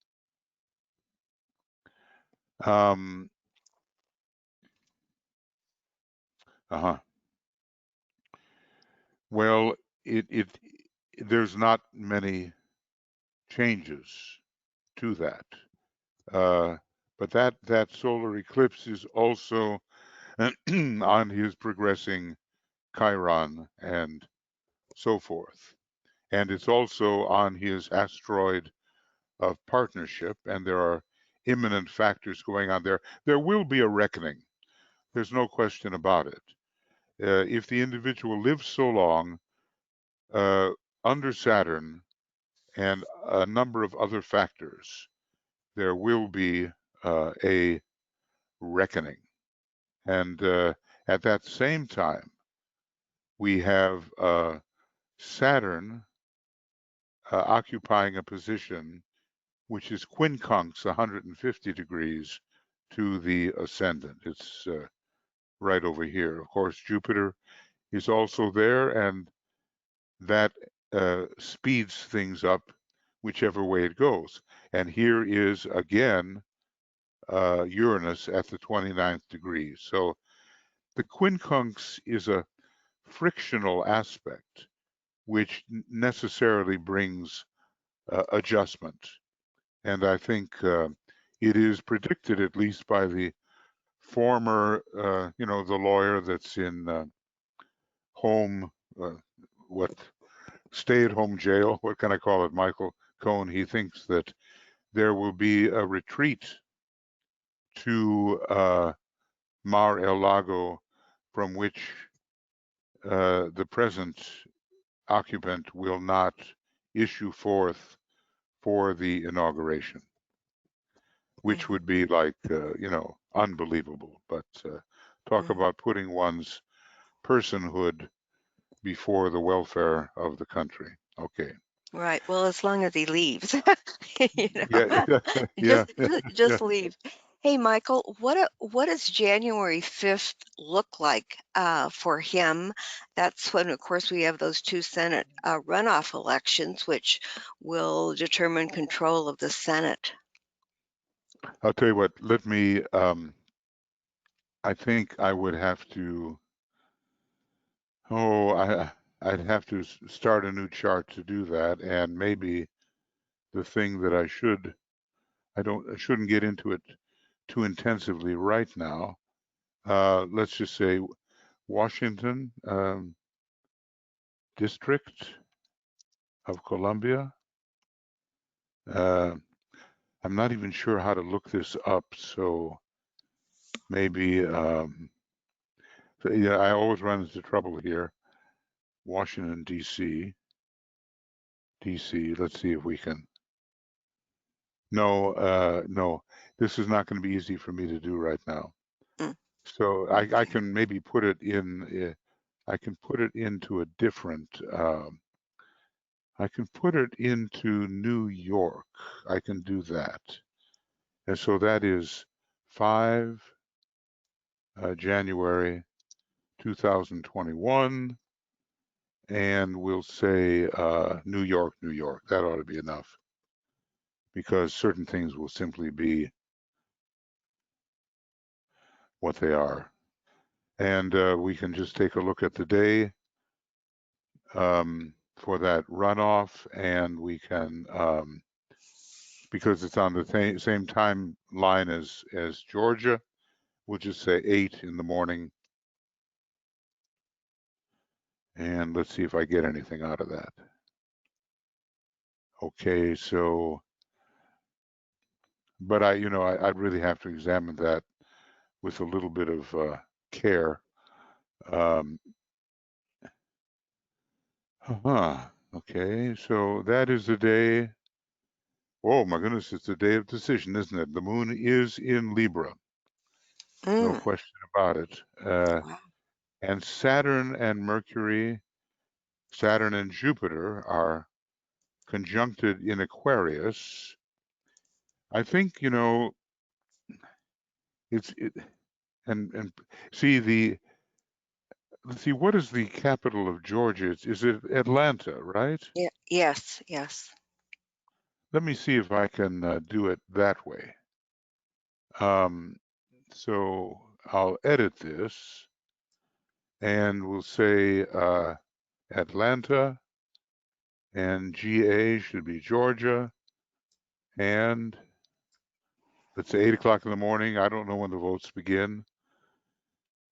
Well, there's not many changes to that. But that solar eclipse is also on his progressing Chiron and so forth. And it's also on his asteroid of partnership, and there are imminent factors going on there. There will be a reckoning. There's no question about it. If the individual lives so long under Saturn and a number of other factors, there will be a reckoning. And at that same time, we have Saturn occupying a position which is quincunx 150 degrees to the ascendant. It's right over here. Of course, Jupiter is also there, and that speeds things up whichever way it goes. And here is again Uranus at the 29th degree. So the quincunx is a frictional aspect which necessarily brings adjustment. And I think it is predicted, at least by the former, you know, the lawyer that's in home, what, stay-at-home jail, what can I call it, Michael Cohen. He thinks that there will be a retreat to Mar-el-Lago from which the present occupant will not issue forth for the inauguration, which would be like, you know, unbelievable. But talk about putting one's personhood before the welfare of the country. Okay. Right. Well, as long as he leaves, you know, Yeah, yeah, just yeah. leave. Hey, Michael, what does January 5th look like for him? That's when, of course, we have those two Senate runoff elections, which will determine control of the Senate. I'll tell you what, let me, I think I would have to, I'd have to start a new chart to do that. And maybe the thing that I shouldn't get into it too intensively right now. Let's just say Washington, District of Columbia. I'm not even sure how to look this up, so maybe, yeah, I always run into trouble here. Washington, D.C. Let's see if we can. No, no, this is not going to be easy for me to do right now. So I can maybe put it in, I can put it into a different, I can put it into New York. I can do that. And so that is 5 January 2021. And we'll say New York, New York. That ought to be enough, because certain things will simply be what they are. And we can just take a look at the day for that runoff, and we can, because it's on the same timeline as Georgia, we'll just say 8 in the morning. And let's see if I get anything out of that. Okay, so, but I'd really have to examine that with a little bit of care. Okay, so that is the day. Oh my goodness, it's the day of decision, isn't it? The moon is in Libra. No question about it. Wow. And Saturn and Mercury, Saturn and Jupiter are conjuncted in Aquarius. I think, you know, and see let's see, what is the capital of Georgia? Is it Atlanta, right? Yeah. Yes. Yes. Let me see if I can do it that way. So I'll edit this and we'll say Atlanta, and GA should be Georgia, and let's say 8 o'clock in the morning. I don't know when the votes begin.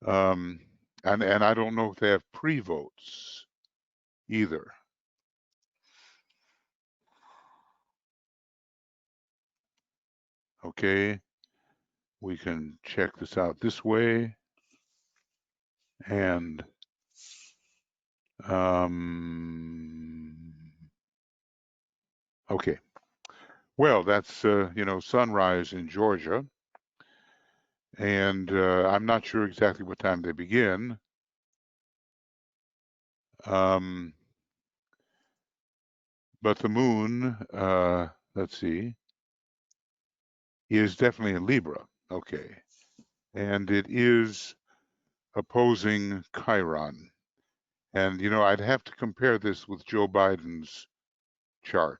And I don't know if they have pre-votes either. Okay, we can check this out this way. And okay, well, that's you know, sunrise in Georgia, and I'm not sure exactly what time they begin. But the moon, let's see, is definitely in Libra. Okay, and it is opposing Chiron. And, you know, I'd have to compare this with Joe Biden's chart.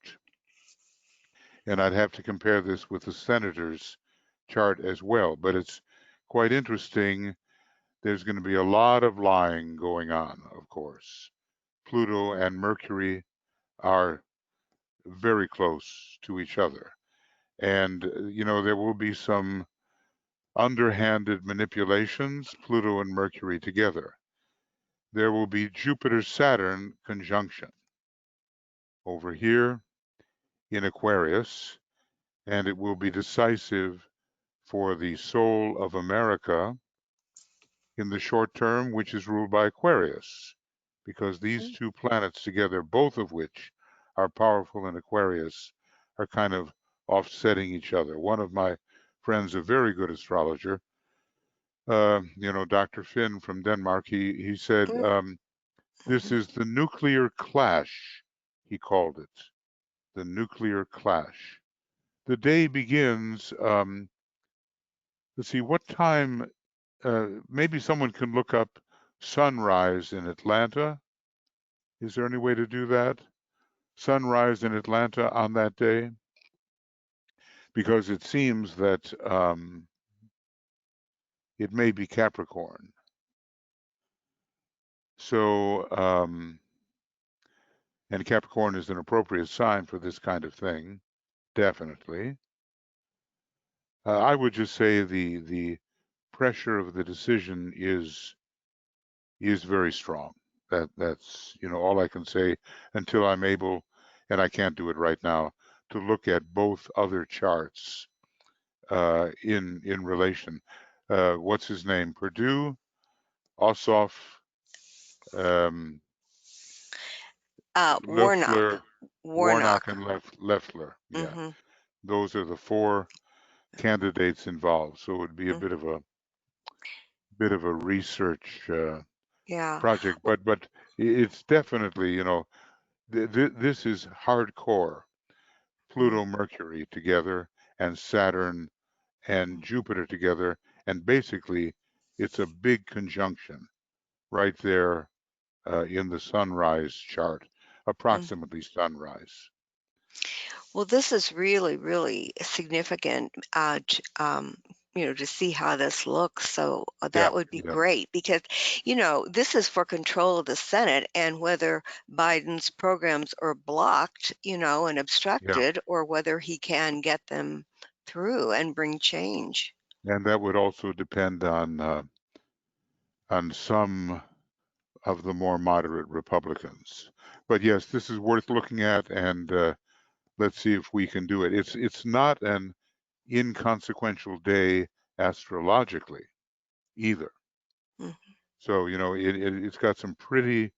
And I'd have to compare this with the senator's chart as well. But it's quite interesting. There's going to be a lot of lying going on, of course. Pluto and Mercury are very close to each other. And, you know, there will be some underhanded manipulations, Pluto and Mercury together. There will be Jupiter-Saturn conjunction over here in Aquarius, and it will be decisive for the soul of America in the short term, which is ruled by Aquarius, because these two planets together, both of which are powerful in Aquarius, are kind of offsetting each other. One of my friends, a very good astrologer, you know, Dr. Finn from Denmark, he said, this is the nuclear clash, he called it, the nuclear clash. The day begins, let's see, what time, maybe someone can look up sunrise in Atlanta. Is there any way to do that? Sunrise in Atlanta on that day? Because it seems that it may be Capricorn. So, and Capricorn is an appropriate sign for this kind of thing, definitely. I would just say the pressure of the decision is very strong. That's, you know, all I can say until I'm able, and I can't do it right now, to look at both other charts in relation. What's his name? Purdue, Ossoff, Warnock. Loeffler, Warnock, and Loeffler. Yeah, Mm-hmm. those are the four candidates involved. So it would be a bit of a research Yeah. project, but it's definitely, you know, this is hardcore. Pluto, Mercury together, and Saturn and Jupiter together, and basically it's a big conjunction right there in the sunrise chart, approximately sunrise. Well, this is really, really significant, you know, to see how this looks. So Yeah, that would be yeah, great because, you know, this is for control of the Senate and whether Biden's programs are blocked, you know, and yeah. obstructed, or whether he can get them through and bring change. And that would also depend on some of the more moderate Republicans. But yes, this is worth looking at, and let's see if we can do it. It's not an inconsequential day astrologically either. Mm, So, you know, it's got some pretty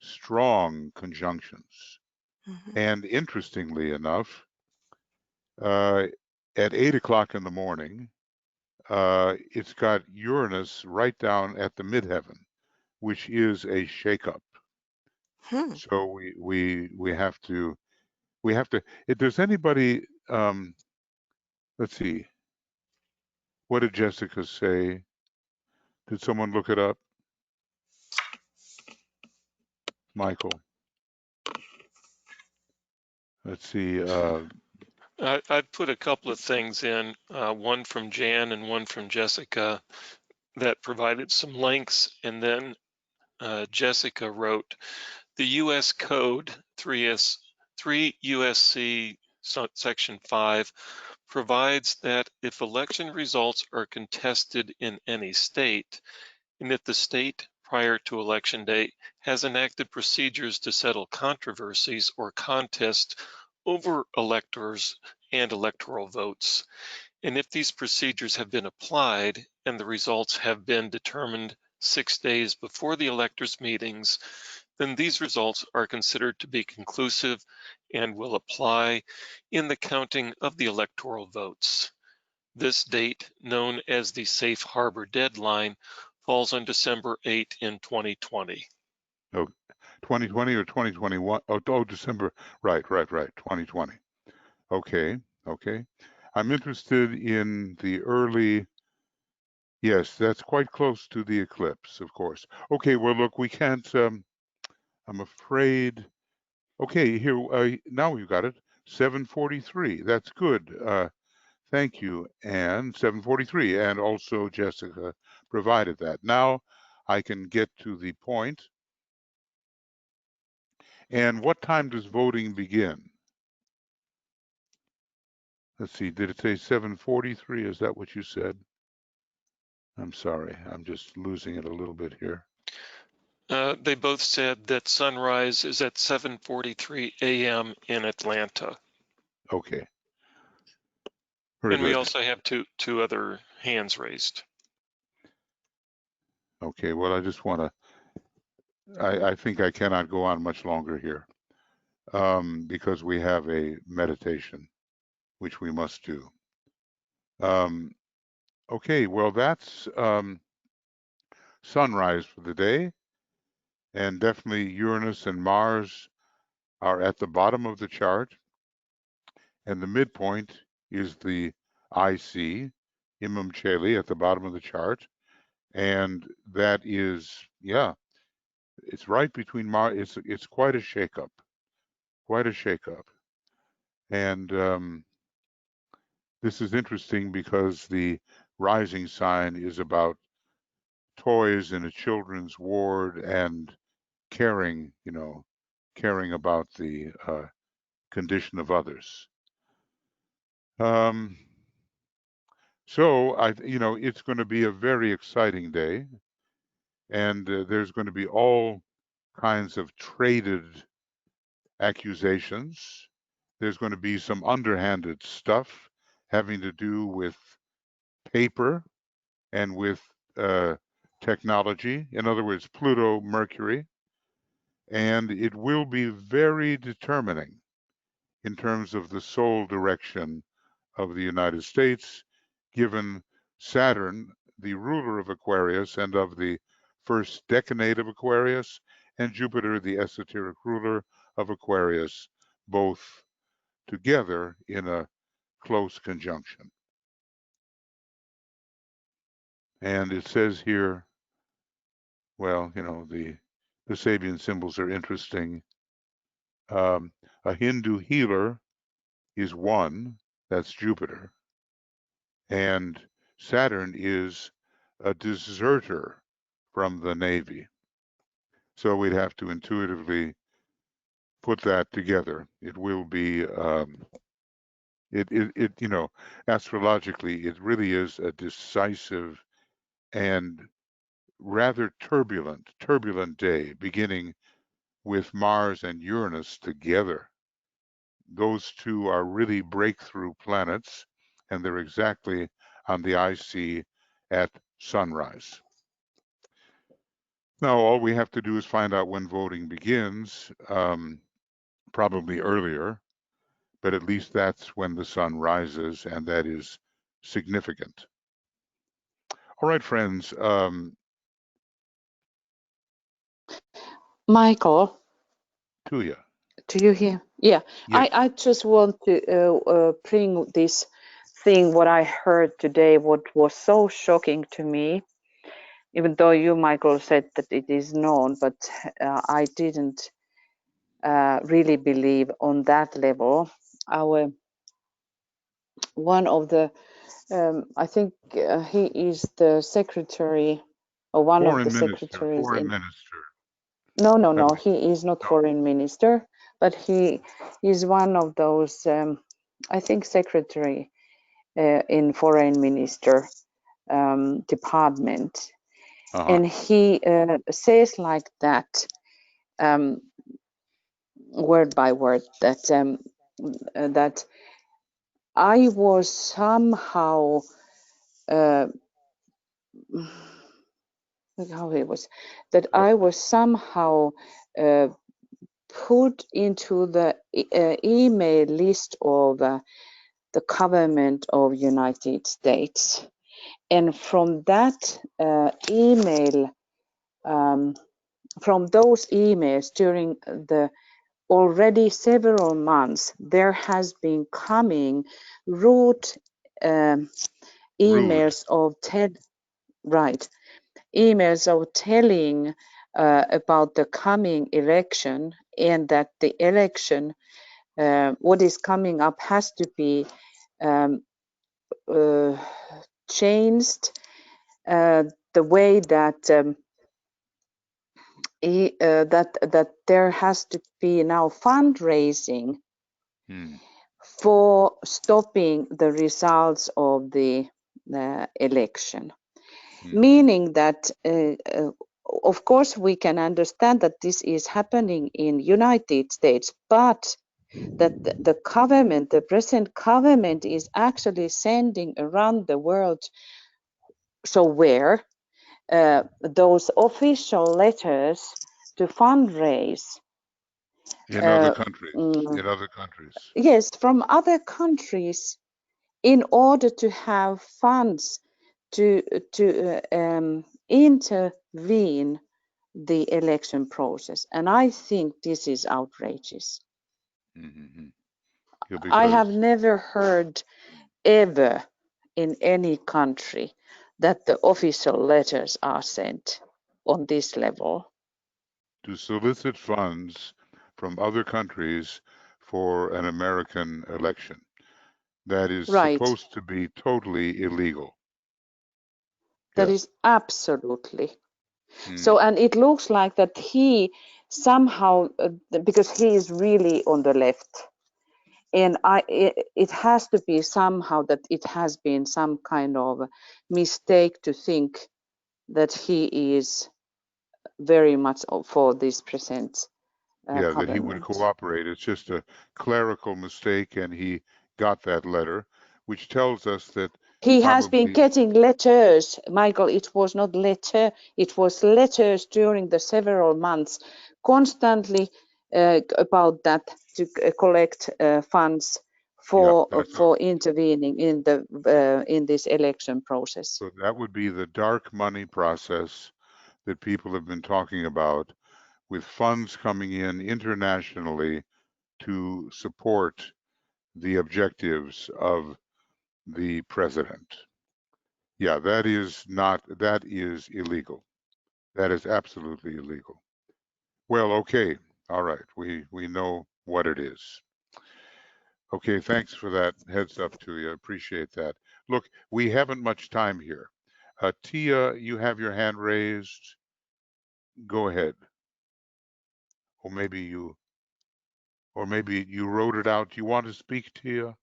strong conjunctions. mhm, And interestingly enough, uh, at 8 o'clock in the morning, it's got Uranus right down at the midheaven, which is a shakeup. So we have to if there's anybody, let's see, what did Jessica say? Did someone look it up? Michael. Let's see. I'd put a couple of things in, one from Jan and one from Jessica that provided some links, and then Jessica wrote, the U.S. Code 3 USC Section 5 provides that if election results are contested in any state, and if the state prior to election day has enacted procedures to settle controversies or contests over electors and electoral votes, and if these procedures have been applied and the results have been determined 6 days before the electors' meetings, then these results are considered to be conclusive and will apply in the counting of the electoral votes. This date, known as the safe harbor deadline, falls on December 8 in 2020. Oh, 2020 or 2021? Oh, December. Right. 2020. Okay. I'm interested in the early. Yes, that's quite close to the eclipse, of course. Okay. Well, look, we can't. I'm afraid. Okay, here now we've got it. 7:43. That's good. Thank you, Anne. 7:43, and also Jessica provided that. Now I can get to the point. And what time does voting begin? Let's see, did it say 7:43? Is that what you said? I'm sorry, I'm just losing it a little bit here. They both said that sunrise is at 7:43 a.m. in Atlanta. Okay. Very and good. We also have two other hands raised. Okay, well, I just want to, I think I cannot go on much longer here because we have a meditation, which we must do. Okay, well, that's sunrise for the day. And definitely Uranus and Mars are at the bottom of the chart. And the midpoint is the IC, Imam Cheli, at the bottom of the chart. And that is, yeah, it's right between Mars. It's quite a shakeup, quite a shakeup. And this is interesting because the rising sign is about toys in a children's ward and caring, caring about the condition of others. So it's going to be a very exciting day, and there's going to be all kinds of traded accusations. There's going to be some underhanded stuff having to do with paper and with technology. In other words, Pluto, Mercury, and it will be very determining in terms of the sole direction of the United States, given Saturn, the ruler of Aquarius and of the first decade of Aquarius, and Jupiter, the esoteric ruler of Aquarius, both together in a close conjunction. And it says here, well, the Sabian symbols are interesting. A Hindu healer is one, that's Jupiter. And Saturn is a deserter from the Navy. So we'd have to intuitively put that together. It will be, astrologically, it really is a decisive and rather turbulent day, beginning with Mars and Uranus together. Those two are really breakthrough planets, and they're exactly on the IC at sunrise. Now, all we have to do is find out when voting begins, probably earlier, but at least that's when the sun rises, and that is significant. All right, friends. Michael, Tuya. Do you hear? Yeah, Yes. I just want to bring this thing what I heard today, what was so shocking to me, even though you, Michael, said that it is known, but I didn't really believe on that level. Our one of the, I think he is the secretary, or one of the secretaries Foreign in. minister. No, he is not No. foreign minister, but he is one of those, I think, secretary in foreign minister department. And he says like that, word by word, that that I was somehow, how he was, that I was somehow put into the email list of the government of United States. And from that email, from those emails during the already several months, there has been coming rude emails of emails of telling about the coming election, and that the election, what is coming up, has to be changed, the way that that there has to be now fundraising for stopping the results of the election. Meaning that, of course, we can understand that this is happening in United States, but that the government, the present government, is actually sending around the world, so where those official letters to fundraise in other countries. Yes, from other countries, in order to have funds to intervene the election process. And I think this is outrageous. Yeah, I have never heard ever in any country that the official letters are sent on this level. To solicit funds from other countries for an American election. That is supposed to be totally illegal. That is absolutely. So, and it looks like that he somehow, because he is really on the left, and it has to be somehow that it has been some kind of mistake to think that he is very much for this present government. That he would cooperate. It's just a clerical mistake, and he got that letter, which tells us that he has been getting letters, Michael. It was not letter, it was letters during the several months, constantly about that, to collect funds for intervening in the in this election process. So that would be the dark money process that people have been talking about, with funds coming in internationally to support the objectives of the president. Yeah, that is illegal. That is absolutely illegal. Well, okay. All right. We know what it is. Okay, thanks for that heads up to you. Appreciate that. Look, we haven't much time here. Tia, you have your hand raised. Go ahead. Or maybe you wrote it out. Do you want to speak, Tia?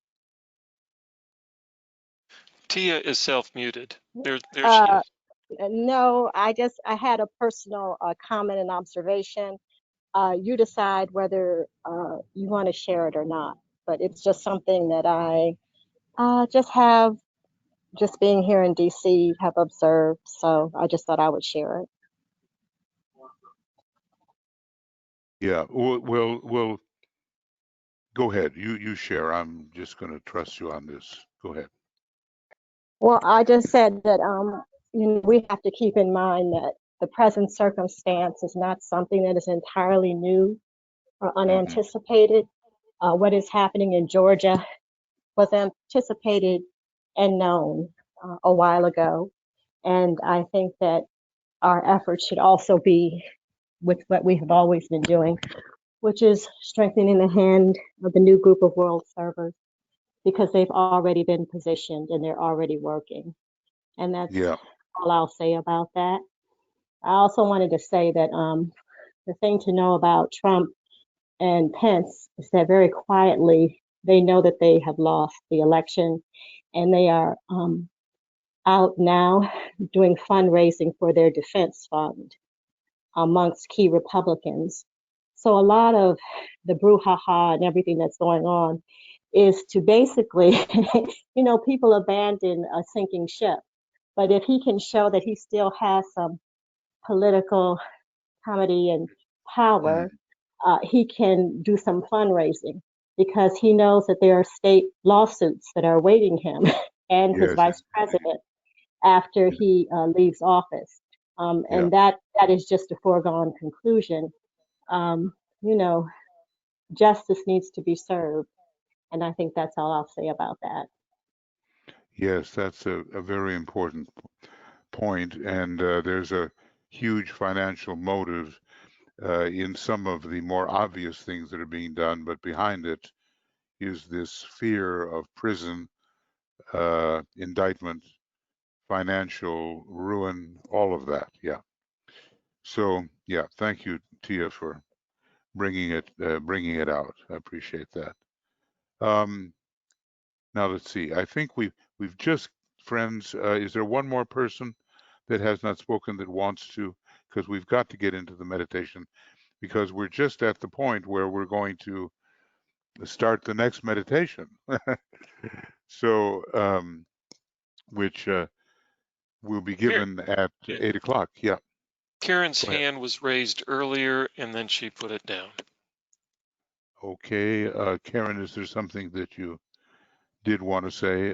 Tia is self-muted. There she is. No, I had a personal comment and observation. You decide whether you want to share it or not, but it's just something that I just being here in DC, have observed. So I just thought I would share it. Yeah, well, go ahead. You share. I'm just going to trust you on this. Go ahead. Well, I just said that we have to keep in mind that the present circumstance is not something that is entirely new. or unanticipated. What is happening in Georgia was anticipated and known a while ago. And I think that our efforts should also be with what we have always been doing, which is strengthening the hand of the new group of world servers, because they've already been positioned and they're already working. And that's all I'll say about that. I also wanted to say that the thing to know about Trump and Pence is that very quietly, they know that they have lost the election, and they are out now doing fundraising for their defense fund amongst key Republicans. So a lot of the brouhaha and everything that's going on is to basically, people abandon a sinking ship. But if he can show that he still has some political comedy and power, he can do some fundraising, because he knows that there are state lawsuits that are awaiting him and his vice president after he leaves office. And that is just a foregone conclusion. Justice needs to be served. And I think that's all I'll say about that. Yes, that's a very important point. And there's a huge financial motive in some of the more obvious things that are being done, but behind it is this fear of prison, indictment, financial ruin, all of that. Yeah. So yeah, thank you, Tia, for bringing it out. I appreciate that. Now let's see. I think we've just, friends. Is there one more person that has not spoken that wants to? Because we've got to get into the meditation, because we're just at the point where we're going to start the next meditation. So, which will be given at 8 o'clock. Yeah. Karen's hand was raised earlier, and then she put it down. Okay, Karen, is there something that you did want to say?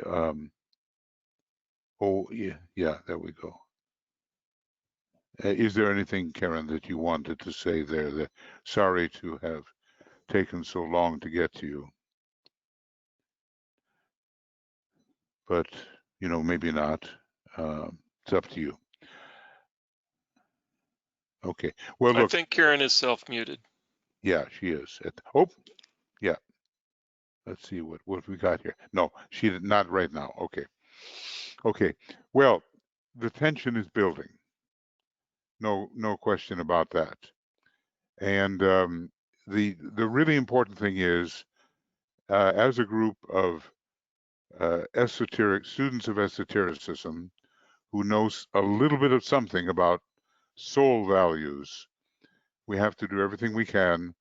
Oh, yeah, there we go. Is there anything, Karen, that you wanted to say there? Sorry to have taken so long to get to you, but maybe not. It's up to you. Okay. Well, look. I think Karen is self-muted. Yeah, she is. Yeah. Let's see what we got here. No, she did not right now. Okay. Okay. Well, the tension is building. No question about that. And the really important thing is, as a group of esoteric students of esotericism who knows a little bit of something about soul values, we have to do everything we can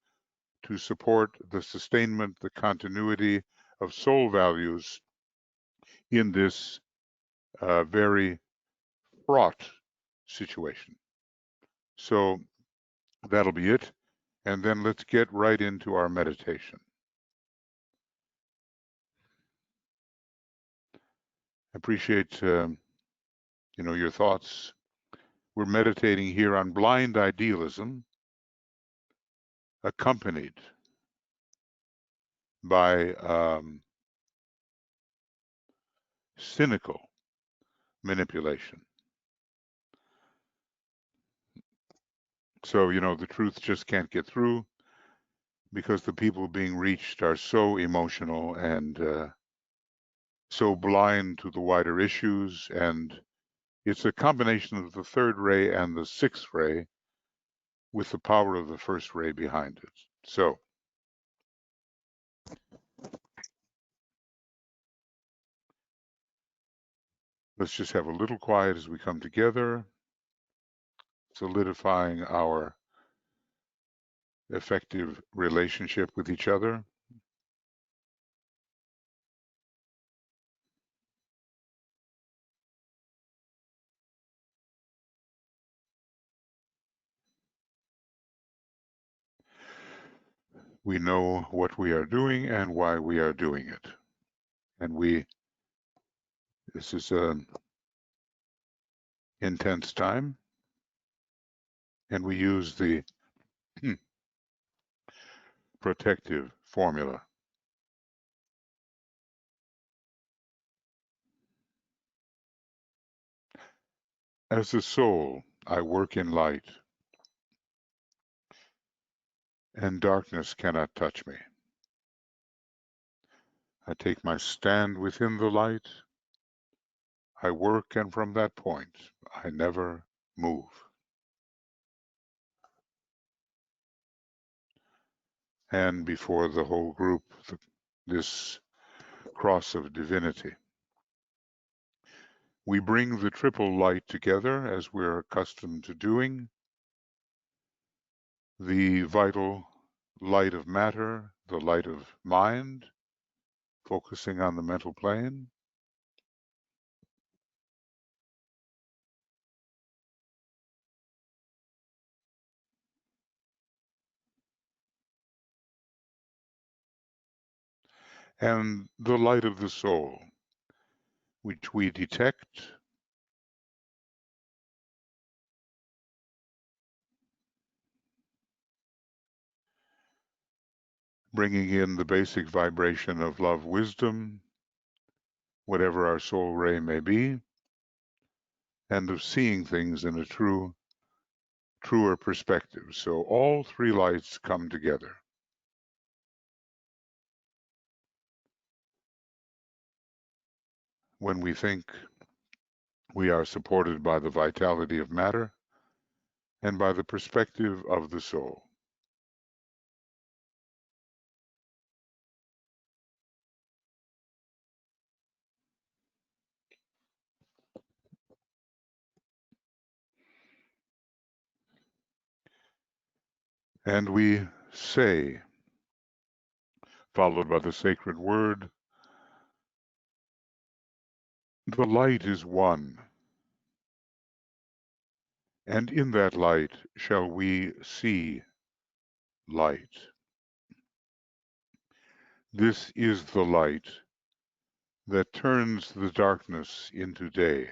to support the sustainment, the continuity of soul values in this very fraught situation. So that'll be it. And then let's get right into our meditation. Appreciate your thoughts. We're meditating here on blind idealism, accompanied by cynical manipulation. So the truth just can't get through, because the people being reached are so emotional and so blind to the wider issues. And it's a combination of the third ray and the sixth ray, with the power of the first ray behind it. So let's just have a little quiet as we come together, solidifying our effective relationship with each other. We know what we are doing and why we are doing it. And this is an intense time, and we use the protective formula. As a soul, I work in light, and darkness cannot touch me. I take my stand within the light. I work, and from that point, I never move. And before the whole group, this cross of divinity. We bring the triple light together as we're accustomed to doing. The vital light of matter, the light of mind, focusing on the mental plane. And the light of the soul, which we detect, bringing in the basic vibration of love, wisdom, whatever our soul ray may be, and of seeing things in a truer perspective. So all three lights come together. When we think we are supported by the vitality of matter and by the perspective of the soul. And we say, followed by the sacred word, the light is one, and in that light shall we see light. This is the light that turns the darkness into day.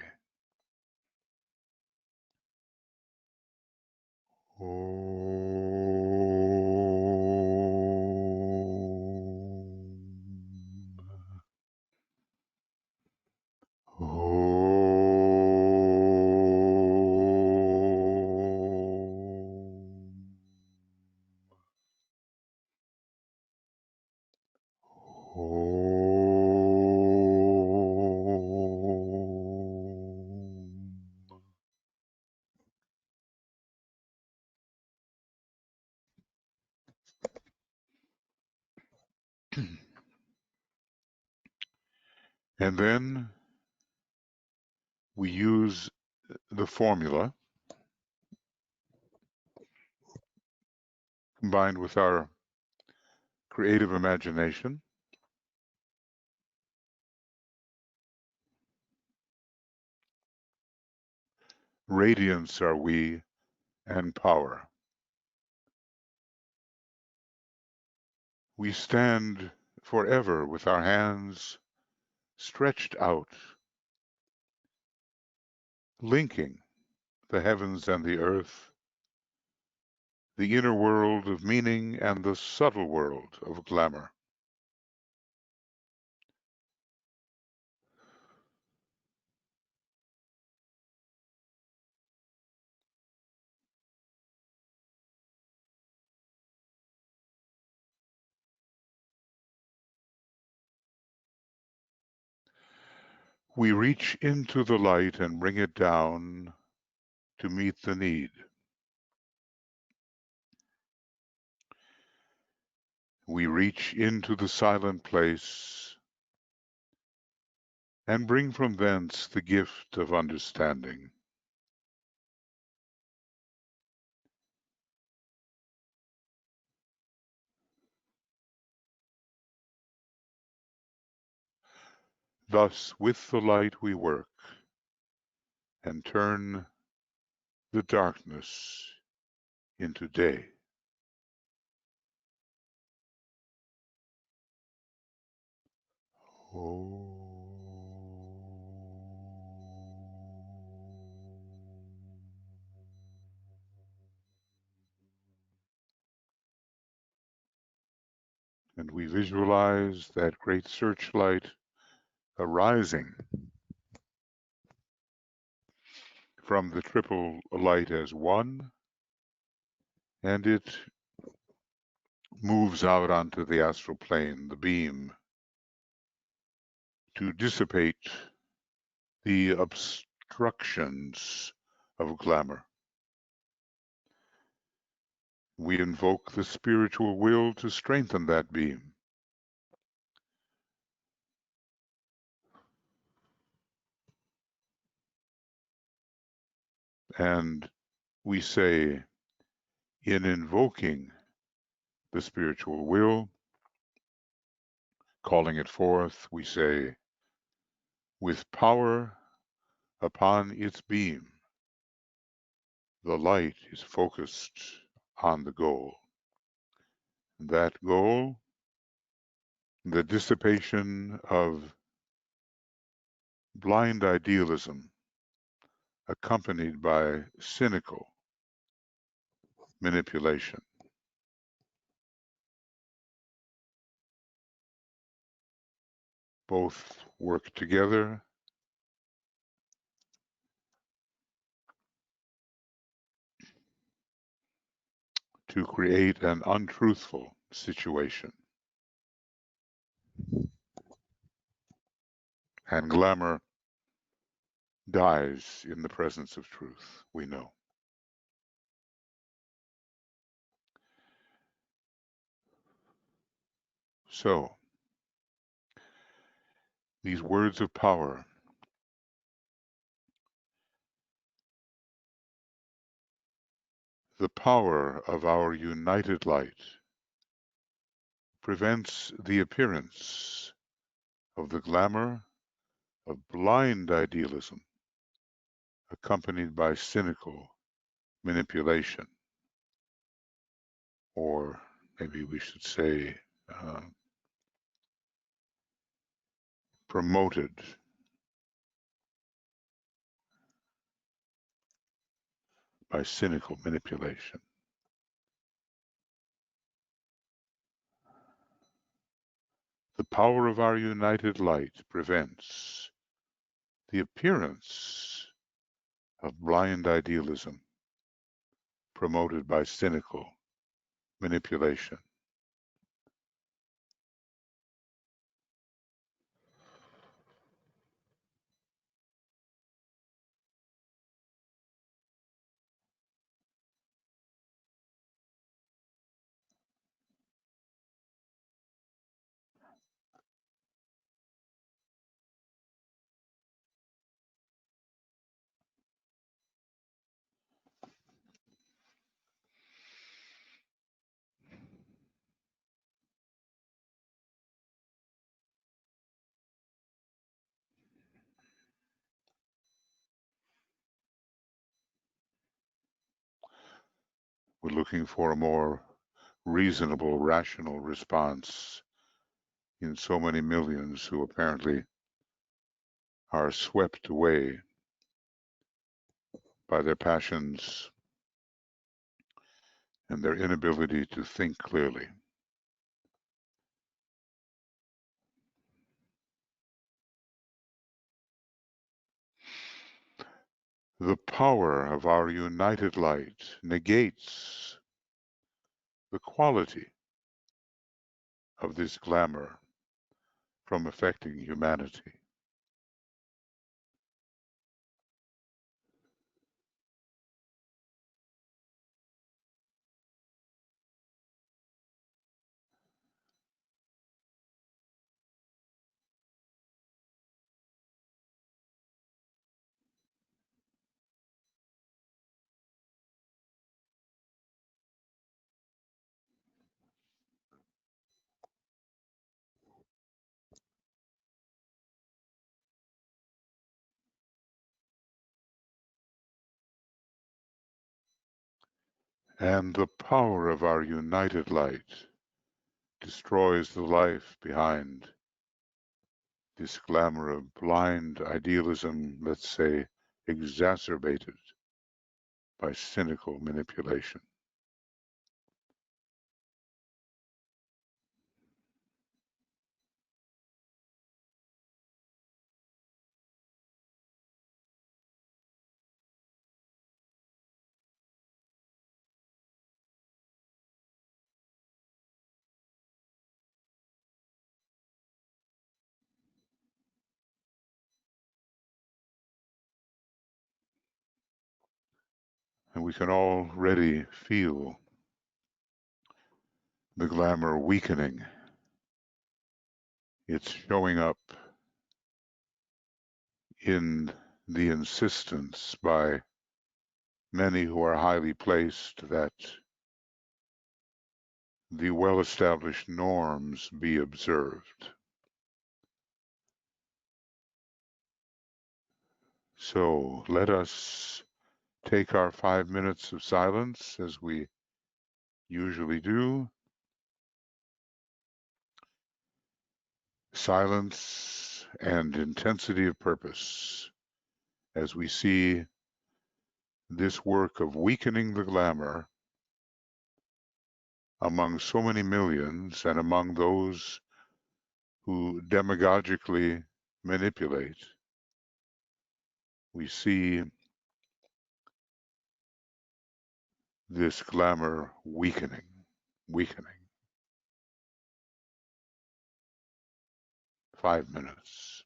And then we use the formula combined with our creative imagination. Radiance are we, and power. We stand forever with our hands stretched out, linking the heavens and the earth, the inner world of meaning and the subtle world of glamour. We reach into the light and bring it down to meet the need. We reach into the silent place and bring from thence the gift of understanding. Thus with the light we work and turn the darkness into day. Oh. And we visualize that great searchlight arising from the triple light as one, and it moves out onto the astral plane, the beam, to dissipate the obstructions of glamour. We invoke the spiritual will to strengthen that beam. And we say, in invoking the spiritual will, calling it forth, we say, with power upon its beam, the light is focused on the goal. That goal, the dissipation of blind idealism, accompanied by cynical manipulation. Both work together to create an untruthful situation. And glamour dies in the presence of truth, we know. So, these words of power, the power of our united light, prevents the appearance of the glamour of blind idealism, accompanied by cynical manipulation, or maybe we should say promoted by cynical manipulation. The power of our united light prevents the appearance of blind idealism promoted by cynical manipulation. We're looking for a more reasonable, rational response in so many millions who apparently are swept away by their passions and their inability to think clearly. The power of our united light negates the quality of this glamour from affecting humanity. And the power of our united light destroys the life behind this glamour of blind idealism, let's say, exacerbated by cynical manipulation. And we can already feel the glamour weakening. It's showing up in the insistence by many who are highly placed that the well-established norms be observed. So let us take our 5 minutes of silence as we usually do. Silence and intensity of purpose as we see this work of weakening the glamour among so many millions and among those who demagogically manipulate. We see this glamour weakening. 5 minutes.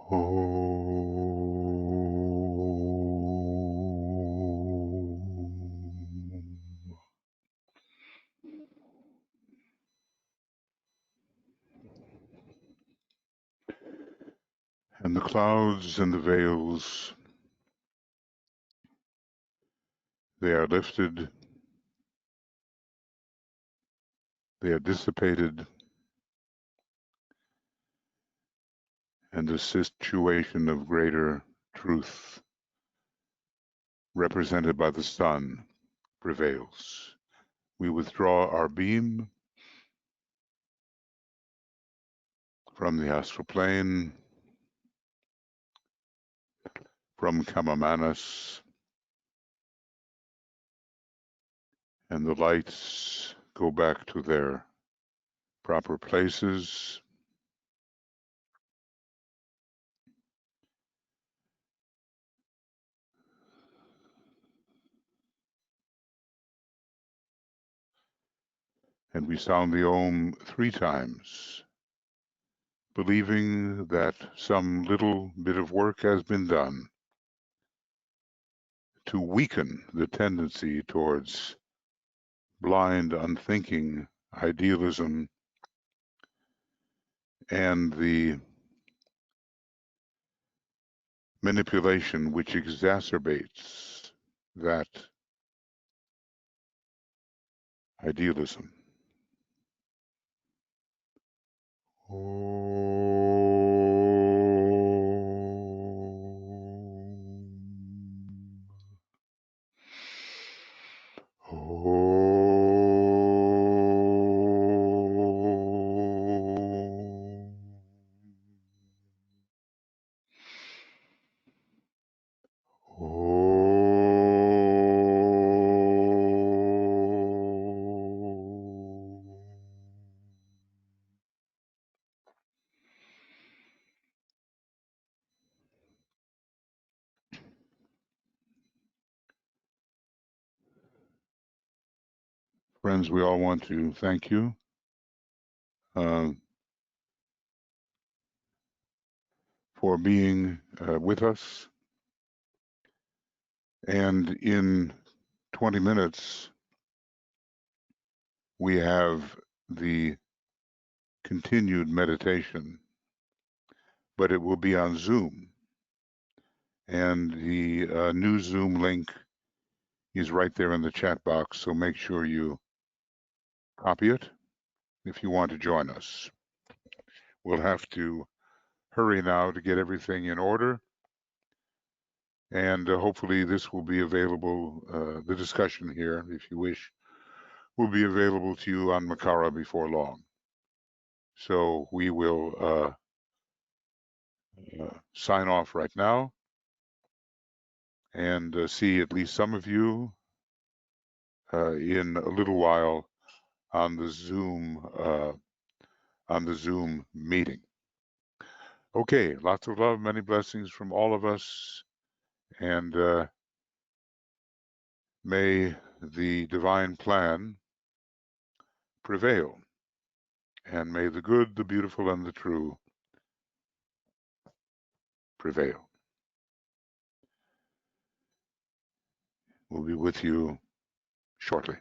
And the clouds and the veils, they are lifted, they are dissipated, and the situation of greater truth, represented by the sun, prevails. We withdraw our beam from the astral plane, from Kamamanas, and the lights go back to their proper places. And we sound the Om 3 times, believing that some little bit of work has been done to weaken the tendency towards blind, unthinking idealism and the manipulation which exacerbates that idealism. Friends, we all want to thank you for being with us. And in 20 minutes, we have the continued meditation, but it will be on Zoom. And the new Zoom link is right there in the chat box, so make sure you copy it if you want to join us. We'll have to hurry now to get everything in order, and hopefully this will be available, the discussion here, if you wish, will be available to you on Makara before long. So we will sign off right now and see at least some of you in a little while on the Zoom meeting. Okay, lots of love, many blessings from all of us, and may the divine plan prevail, and may the good, the beautiful, and the true prevail. We'll be with you shortly.